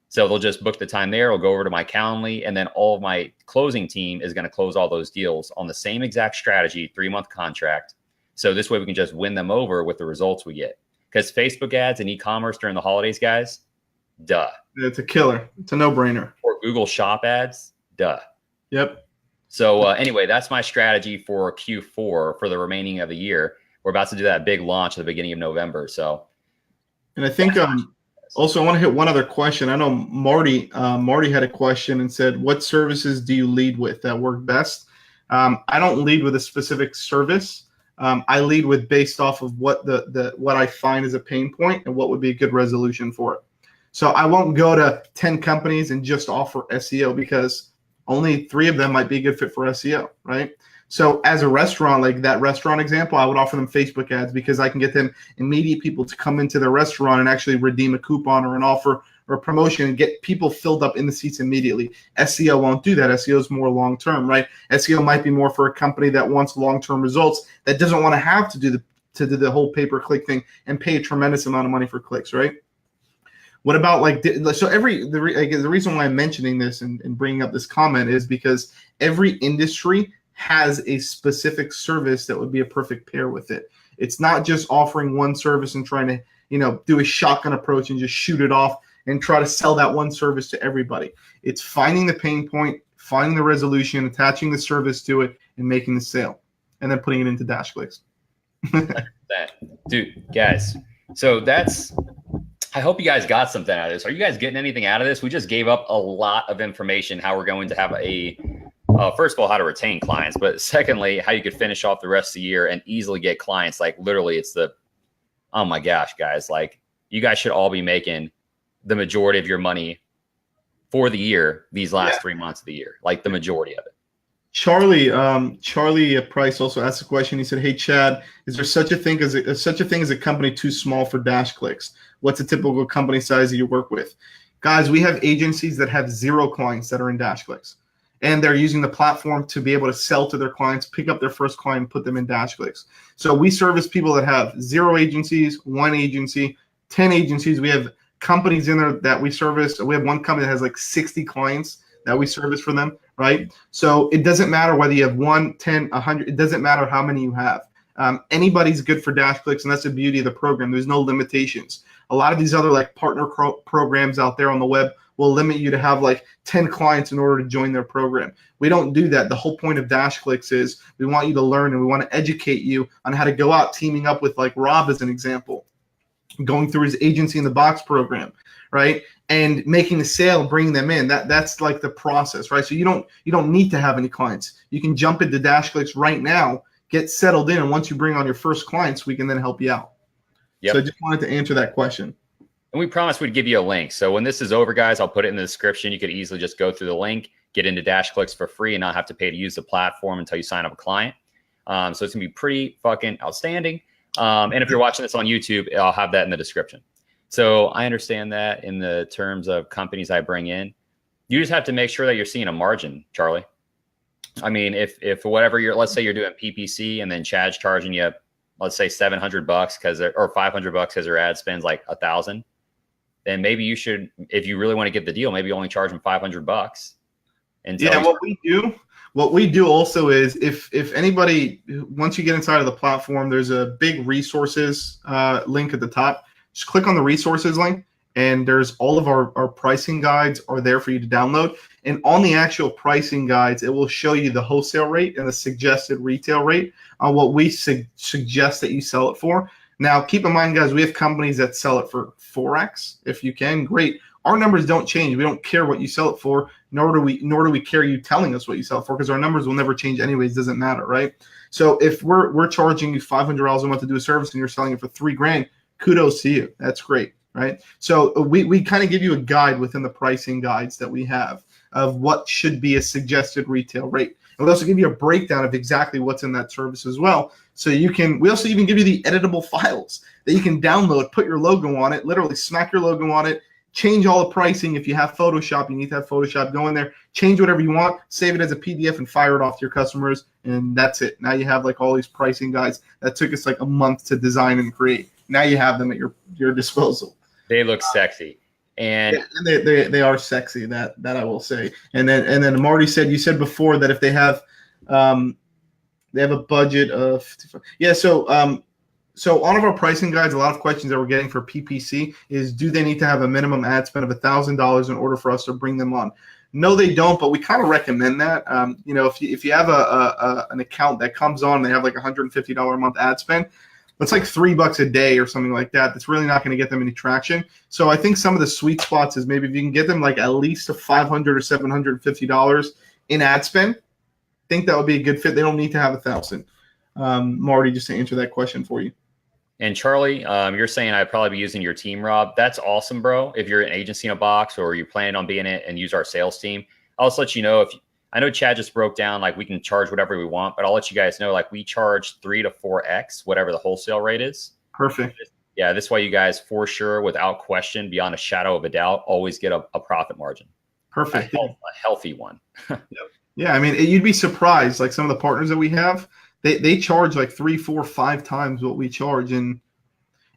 So they'll just book the time there. We'll go over to my Calendly, and then all of my closing team is going to close all those deals on the same exact strategy, 3-month contract. So this way we can just win them over with the results we get. Because Facebook ads and e-commerce during the holidays, guys, duh. It's a killer. It's a no-brainer. Or Google Shop ads, duh. Yep. So anyway, that's my strategy for Q4 for the remaining of the year. We're about to do that big launch at the beginning of November. So, and I think also I want to hit one other question. I know Marty had a question and said, what services do you lead with that work best? I don't lead with a specific service. I lead with based off of what what I find is a pain point and what would be a good resolution for it. So I won't go to 10 companies and just offer SEO because only 3 of them might be a good fit for SEO, right? So as a restaurant, like that restaurant example, I would offer them Facebook ads because I can get them immediate people to come into their restaurant and actually redeem a coupon or an offer or a promotion and get people filled up in the seats immediately. SEO won't do that. SEO is more long-term, right? SEO might be more for a company that wants long-term results, that doesn't want to have to do the whole pay-per-click thing and pay a tremendous amount of money for clicks, right? What about the reason why I'm mentioning this and bringing up this comment is because every industry has a specific service that would be a perfect pair with it. It's not just offering one service and trying to, do a shotgun approach and just shoot it off and try to sell that one service to everybody. It's finding the pain point, finding the resolution, attaching the service to it, and making the sale, and then putting it into DashClicks. Dude, guys. So I hope you guys got something out of this. Are you guys getting anything out of this? We just gave up a lot of information, how we're going to have first of all, how to retain clients, but secondly, how you could finish off the rest of the year and easily get clients. Like literally oh my gosh, guys, like you guys should all be making the majority of your money for the year, these last 3 months of the year, like the majority of it. Charlie Price also asked a question. He said, "Hey Chad, is there such a thing as a company too small for DashClicks? What's a typical company size that you work with?" Guys, we have agencies that have 0 clients that are in DashClicks, and they're using the platform to be able to sell to their clients, pick up their first client, and put them in DashClicks. So we service people that have 0 agencies, 1 agency, 10 agencies. We have companies in there that we service. We have one company that has like 60 clients that we service for them, right? So it doesn't matter whether you have 1, 10, 100. It doesn't matter how many you have. Anybody's good for DashClicks, and that's the beauty of the program. There's no limitations. A lot of these other like partner programs out there on the web will limit you to have like 10 clients in order to join their program. We don't do that. The whole point of DashClicks is we want you to learn, and we want to educate you on how to go out, teaming up with like Rob as an example, going through his agency in the box program, right? And making the sale, bringing them in. That's like the process, right? So you don't need to have any clients. You can jump into DashClicks right now, get settled in, and once you bring on your first clients, we can then help you out. Yep. So I just wanted to answer that question. And we promised we'd give you a link. So when this is over, guys, I'll put it in the description. You could easily just go through the link, get into DashClicks for free, and not have to pay to use the platform until you sign up a client. So it's going to be pretty fucking outstanding. And if you're watching this on YouTube, I'll have that in the description. So I understand that in the terms of companies I bring in. You just have to make sure that you're seeing a margin, Charlie. I mean, if whatever let's say you're doing PPC and then Chad's charging you, let's say $700 or $500 because their ad spends like $1,000, then maybe you should, if you really want to get the deal, maybe you only charge them $500. Yeah, what we do also is if anybody, once you get inside of the platform, there's a big resources link at the top. Just click on the resources link, and there's all of our pricing guides are there for you to download. And on the actual pricing guides, it will show you the wholesale rate and the suggested retail rate on what we suggest that you sell it for. Now, keep in mind, guys, we have companies that sell it for 4x. If you can, great. Our numbers don't change. We don't care what you sell it for, nor do we care you telling us what you sell it for, because our numbers will never change anyways. Doesn't matter, right? So if we're charging you $500 a month to do a service and you're selling it for $3,000, kudos to you. That's great, right? So we kind of give you a guide within the pricing guides that we have of what should be a suggested retail rate. And we also give you a breakdown of exactly what's in that service as well. So we also even give you the editable files that you can download, put your logo on it, literally smack your logo on it, change all the pricing. If you have Photoshop, you need to have Photoshop. Go in there, change whatever you want, save it as a PDF, and fire it off to your customers, and that's it. Now you have like all these pricing guides that took us like a month to design and create. Now you have them at your disposal. They look sexy, and they are sexy. That I will say. And then Marty said, you said before that if they have a budget of 55. Yeah. So on of our pricing guides, a lot of questions that we're getting for PPC is, do they need to have a minimum ad spend of $1,000 in order for us to bring them on? No, they don't, but we kind of recommend that. If you have an account that comes on and they have like $150 a month ad spend, that's like $3 a day or something like that. That's really not going to get them any traction. So I think some of the sweet spots is maybe if you can get them like at least $500 or $750 in ad spend, I think that would be a good fit. They don't need to have $1,000. Marty, just to answer that question for you. And Charlie, you're saying I'd probably be using your team, Rob. That's awesome, bro. If you're an agency in a box or you're planning on being it and use our sales team, I'll just let you know. I know Chad just broke down, like we can charge whatever we want, but I'll let you guys know, like we charge 3 to 4x whatever the wholesale rate is. Perfect. Yeah, this is why you guys, for sure, without question, beyond a shadow of a doubt, always get a profit margin. Perfect. A healthy one. Yep. Yeah, I mean, you'd be surprised. Like some of the partners that we have, they charge like 3, 4, 5 times what we charge. And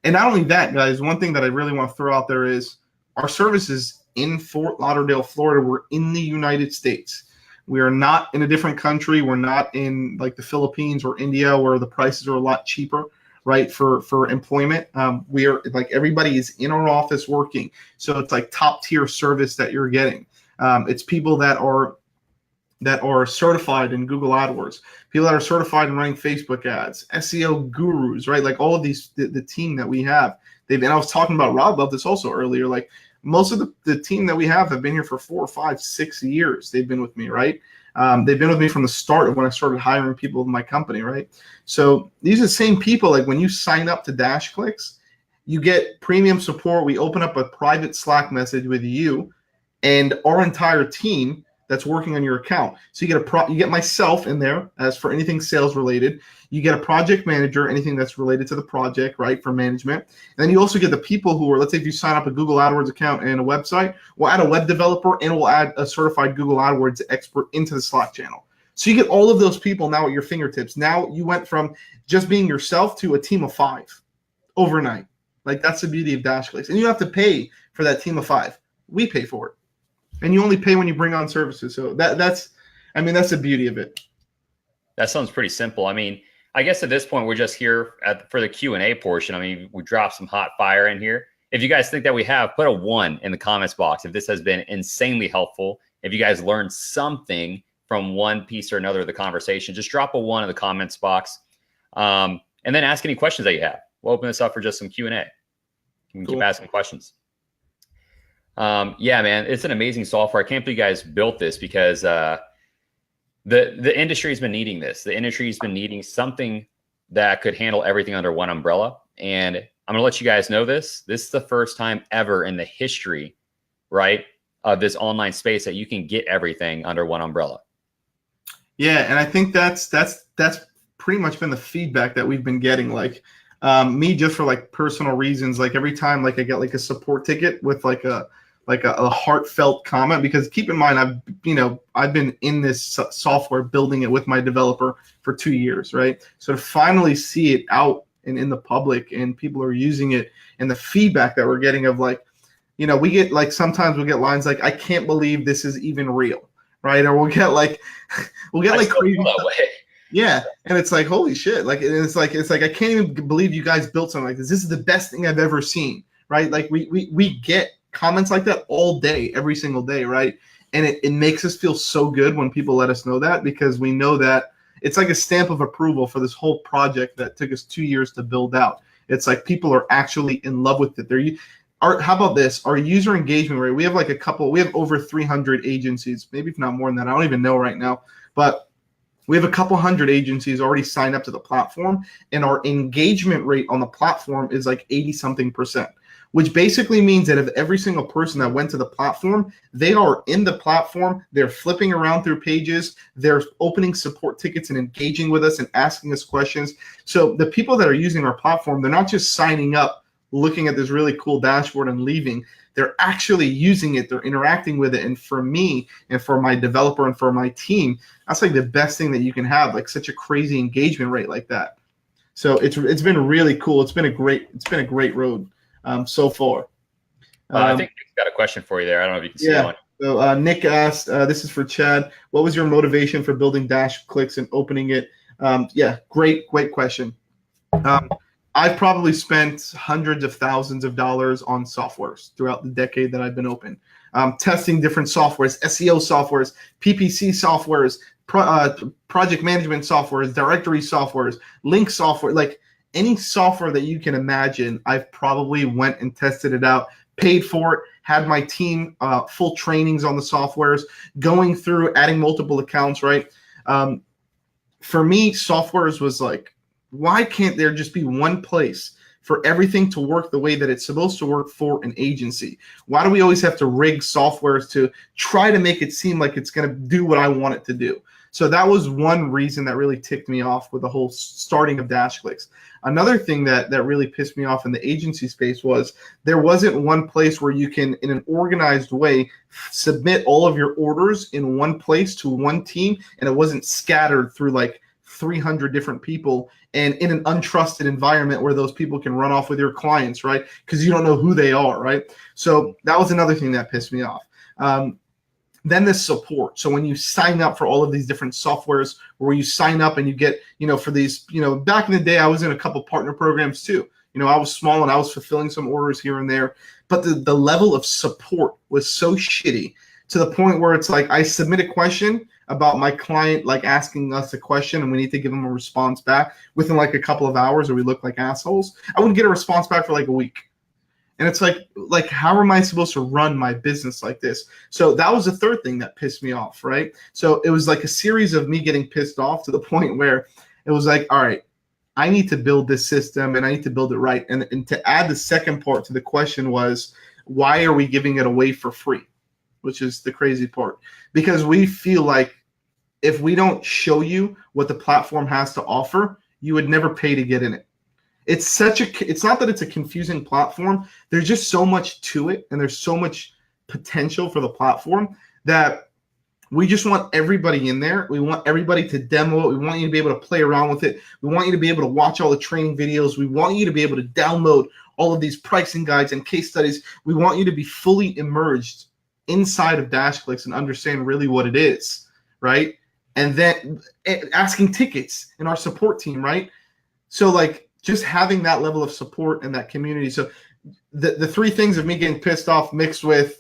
not only that, guys, one thing that I really want to throw out there is our services in Fort Lauderdale, Florida. We're in the United States. We are not in a different country. We're not in like the Philippines or India where the prices are a lot cheaper, right, for employment. We are like everybody is in our office working. So it's like top tier service that you're getting. It's people that are certified in Google AdWords, people that are certified in running Facebook ads, SEO gurus, right? Like all of these, the team that we have, and I was talking about Rob about this also earlier, like most of the team that we have been here for 4, 5, 6 years. They've been with me, right? They've been with me from the start of when I started hiring people in my company, right? So these are the same people, like when you sign up to DashClicks, you get premium support. We open up a private Slack message with you and our entire team that's working on your account. So you get myself in there as for anything sales related. You get a project manager, anything that's related to the project, right, for management. And then you also get the people who are, let's say if you sign up a Google AdWords account and a website, we'll add a web developer and we'll add a certified Google AdWords expert into the Slack channel. So you get all of those people now at your fingertips. Now you went from just being yourself to a team of 5 overnight. Like that's the beauty of DashClicks. And you have to pay for that team of 5. We pay for it. And you only pay when you bring on services. So that's the beauty of it. That sounds pretty simple. I mean, I guess at this point, we're just here for the Q&A portion. I mean, we dropped some hot fire in here. If you guys think that we have, put a 1 in the comments box. If this has been insanely helpful, if you guys learned something from one piece or another of the conversation, just drop a 1 in the comments box. And then ask any questions that you have. We'll open this up for just some Q&A. You can keep asking questions. Yeah, man, it's an amazing software. I can't believe you guys built this because the industry has been needing this. The industry has been needing something that could handle everything under one umbrella. And I'm going to let you guys know this. This is the first time ever in the history, right, of this online space that you can get everything under one umbrella. Yeah, and I think that's pretty much been the feedback that we've been getting. Like me, just for like personal reasons, like every time like I get like a support ticket with like a heartfelt comment, because keep in mind I've been in this software building it with my developer for 2 years, right? So to finally see it out and in the public and people are using it, and the feedback that we're getting of like, we get like sometimes we'll get lines like, I can't believe this is even real, right? Or we'll get like crazy that way. Yeah, and it's like, holy shit! Like it's like I can't even believe you guys built something like this. This is the best thing I've ever seen, right? Like we get comments like that all day, every single day, right? And it makes us feel so good when people let us know that, because we know that it's like a stamp of approval for this whole project that took us 2 years to build out. It's like people are actually in love with it. How about this? Our user engagement rate, we have over 300 agencies, maybe if not more than that. I don't even know right now, but we have a couple hundred agencies already signed up to the platform, and our engagement rate on the platform is like 80-something%, which basically means that of every single person that went to the platform, they are in the platform, they're flipping around through pages, they're opening support tickets and engaging with us and asking us questions. So the people that are using our platform, they're not just signing up, looking at this really cool dashboard and leaving. They're actually using it. They're interacting with it. And for me and for my developer and for my team, that's like the best thing that you can have, like such a crazy engagement rate like that. So it's been really cool. It's been a great road so far. I think Nick's got a question for you there. I don't know if you can see that one. So Nick asked, this is for Chad, what was your motivation for building DashClicks and opening it? Great question. I've probably spent hundreds of thousands of dollars on softwares throughout the decade that I've been open. Testing different softwares, SEO softwares, PPC softwares, project management softwares, directory softwares, link software, like any software that you can imagine. I've probably went and tested it out, paid for it, had my team full trainings on the softwares, going through, adding multiple accounts, right? For me, softwares was like, why can't there just be one place for everything to work the way that it's supposed to work for an agency? Why do we always have to rig softwares to try to make it seem like it's going to do what I want it to do? So that was one reason that really ticked me off with the whole starting of DashClicks. Another thing that really pissed me off in the agency space was there wasn't one place where you can, in an organized way, submit all of your orders in one place to one team, and it wasn't scattered through like 300 different people and in an untrusted environment where those people can run off with your clients, right? Because you don't know who they are, right? So that was another thing that pissed me off. Then the support. So when you sign up for all of these different softwares, where you sign up and you get, for these, back in the day, I was in a couple partner programs too. I was small and I was fulfilling some orders here and there, but the level of support was so shitty to the point where it's like I submit a question about my client, like asking us a question, and we need to give them a response back within like a couple of hours, or we look like assholes. I wouldn't get a response back for like a week. And it's like, how am I supposed to run my business like this? So that was the third thing that pissed me off, right? So it was like a series of me getting pissed off to the point where it was like, all right, I need to build this system and I need to build it right. And to add the second part to the question was, why are we giving it away for free? Which is the crazy part. Because we feel like if we don't show you what the platform has to offer, you would never pay to get in it. It's not that it's a confusing platform. There's just so much to it, and there's so much potential for the platform that we just want everybody in there. We want everybody to demo it. We want you to be able to play around with it. We want you to be able to watch all the training videos. We want you to be able to download all of these pricing guides and case studies. We want you to be fully immersed inside of DashClicks and understand really what it is, right? And then asking tickets in our support team, right? So like, just having that level of support and that community. So the three things of me getting pissed off mixed with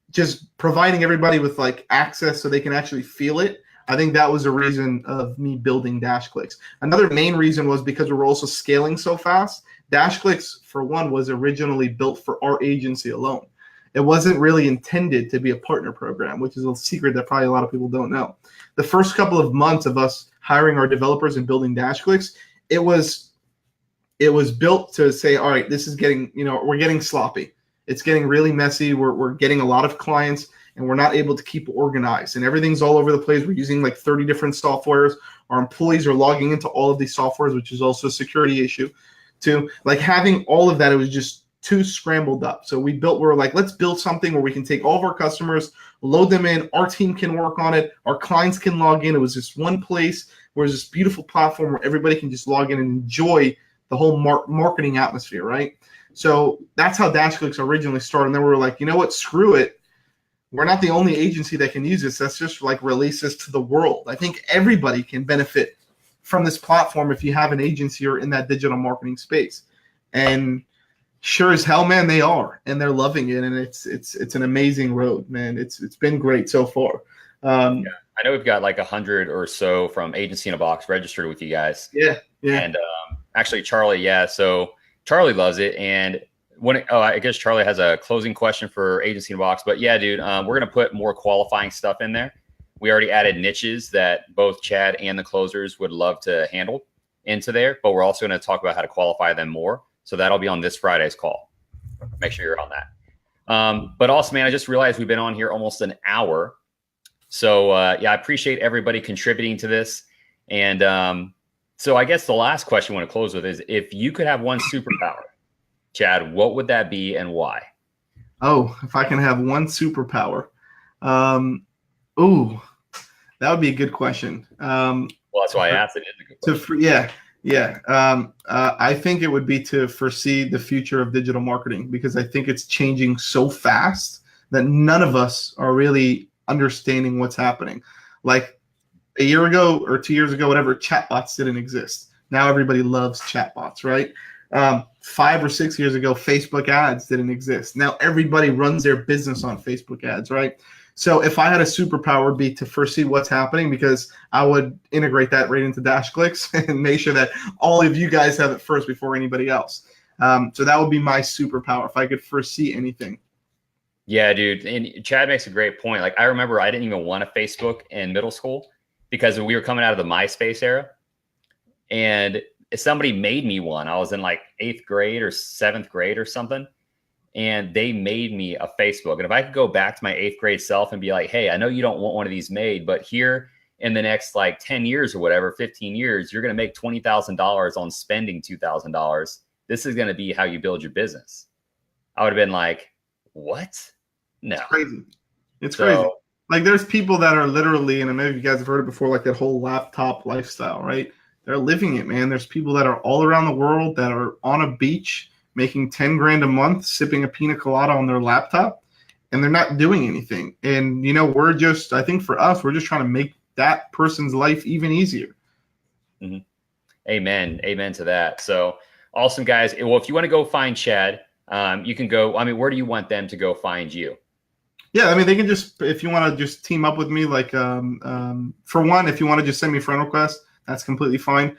just providing everybody with like access so they can actually feel it. I think that was a reason of me building DashClicks. Another main reason was because we were also scaling so fast. DashClicks, for one, was originally built for our agency alone. It wasn't really intended to be a partner program, which is a secret that probably a lot of people don't know. The first couple of months of us hiring our developers and building DashClicks, it was built to say, all right, this is getting, we're getting sloppy. It's getting really messy. We're getting a lot of clients and we're not able to keep organized and everything's all over the place. We're using like 30 different softwares. Our employees are logging into all of these softwares, which is also a security issue too. Like having all of that, it was just too scrambled up. So we're like, let's build something where we can take all of our customers, load them in. Our team can work on it. Our clients can log in. It was just one place where it's this beautiful platform where everybody can just log in and enjoy the whole marketing atmosphere, right? So that's how DashClicks originally started. And then we were like, you know what? Screw it. We're not the only agency that can use this. Let's just like release this to the world. I think everybody can benefit from this platform if you have an agency or in that digital marketing space. And sure as hell, man, they are, and they're loving it. And it's an amazing road, man. It's been great so far. Yeah. I know we've got like 100 or so from Agency in a Box registered with you guys. Yeah. And actually, Charlie, so Charlie loves it. And I guess Charlie has a closing question for Agency in a Box. But yeah, dude, we're going to put more qualifying stuff in there. We already added niches that both Chad and the closers would love to handle into there. But we're also going to talk about how to qualify them more. So that'll be on this Friday's call. Make sure you're on that. But also, man, I just realized we've been on here almost an hour. So, yeah, I appreciate everybody contributing to this. And so I guess the last question I want to close with is, if you could have one superpower, Chad, what would that be and why? Oh, if I can have one superpower. Ooh, that would be a good question. Well, that's why I asked it. It's a good question. Yeah. I think it would be to foresee the future of digital marketing, because I think it's changing so fast that none of us are really understanding what's happening. Like a year ago or 2 years ago, whatever, chatbots didn't exist. Now everybody loves chatbots, right? 5 or 6 years ago, Facebook ads didn't exist. Now everybody runs their business on Facebook ads, right? So if I had a superpower, it'd be to foresee what's happening, because I would integrate that right into DashClicks and make sure that all of you guys have it first before anybody else. So that would be my superpower, if I could foresee anything. Yeah, dude. And Chad makes a great point. Like, I remember I didn't even want a Facebook in middle school because we were coming out of the MySpace era. And somebody made me one. I was in like 8th grade or 7th grade or something. And they made me a Facebook. And if I could go back to my 8th grade self and be like, hey, I know you don't want one of these made, but here in the next like 10 years or whatever, 15 years, you're going to make $20,000 on spending $2,000. This is going to be how you build your business. I would have been like, what? No. It's crazy. It's crazy. Like there's people that are literally, and I know you guys have heard it before, like that whole laptop lifestyle, right? They're living it, man. There's people that are all around the world that are on a beach making 10 grand a month, sipping a pina colada on their laptop, and they're not doing anything. And, you know, we're just, I think for us, we're just trying to make that person's life even easier. Mm-hmm. Amen. Amen to that. So awesome, guys. Well, if you want to go find Chad, you can go, I mean, where do you want them to go find you? Yeah, I mean, they can just, if you want to just team up with me, like, for one, if you want to just send me a friend request, that's completely fine.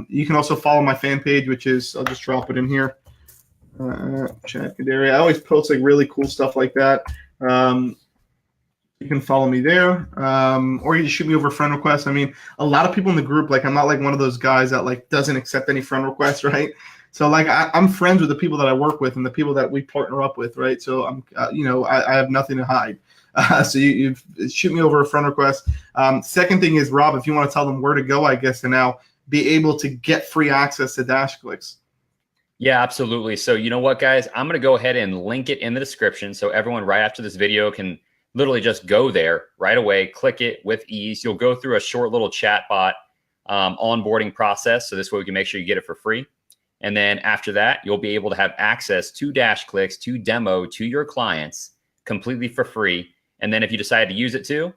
You can also follow my fan page, which is, I'll just drop it in here. Chad Kodary. I always post like really cool stuff like that. You can follow me there, or you just shoot me over a friend request. I mean, a lot of people in the group, like I'm not like one of those guys that like doesn't accept any friend requests, right? So like I'm friends with the people that I work with and the people that we partner up with, right? So I'm, you know, I have nothing to hide. So you shoot me over a friend request. Second thing is, Rob, if you want to tell them where to go, I guess, to now be able to get free access to DashClicks. Yeah, absolutely. So you know what, guys, I'm going to go ahead and link it in the description. So everyone right after this video can literally just go there right away, click it with ease. You'll go through a short little chatbot onboarding process. So this way we can make sure you get it for free. And then after that, you'll be able to have access to DashClicks, to demo to your clients completely for free. And then if you decide to use it too,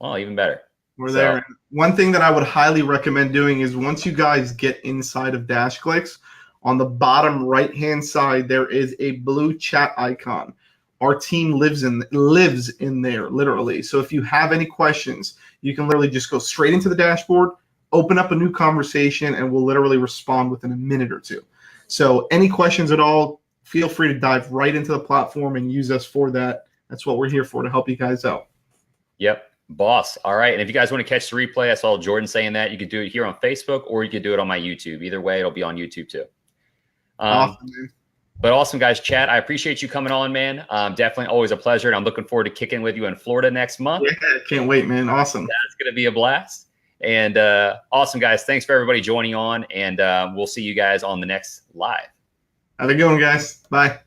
well, even better. We're there. One thing that I would highly recommend doing is once you guys get inside of DashClicks, on the bottom right-hand side, there is a blue chat icon. Our team lives in there, literally. So if you have any questions, you can literally just go straight into the dashboard, open up a new conversation, and we'll literally respond within a minute or two. So any questions at all, feel free to dive right into the platform and use us for that. That's what we're here for, to help you guys out. Yep. Boss. All right. And if you guys want to catch the replay, I saw Jordan saying that you could do it here on Facebook or you could do it on my YouTube. Either way, it'll be on YouTube too. Awesome, man. But awesome, guys. Chad, I appreciate you coming on, man. Definitely always a pleasure. And I'm looking forward to kicking with you in Florida next month. Yeah, can't wait, man. Awesome. That's going to be a blast. And awesome, guys. Thanks for everybody joining on. And we'll see you guys on the next live. Have a good one, guys. Bye.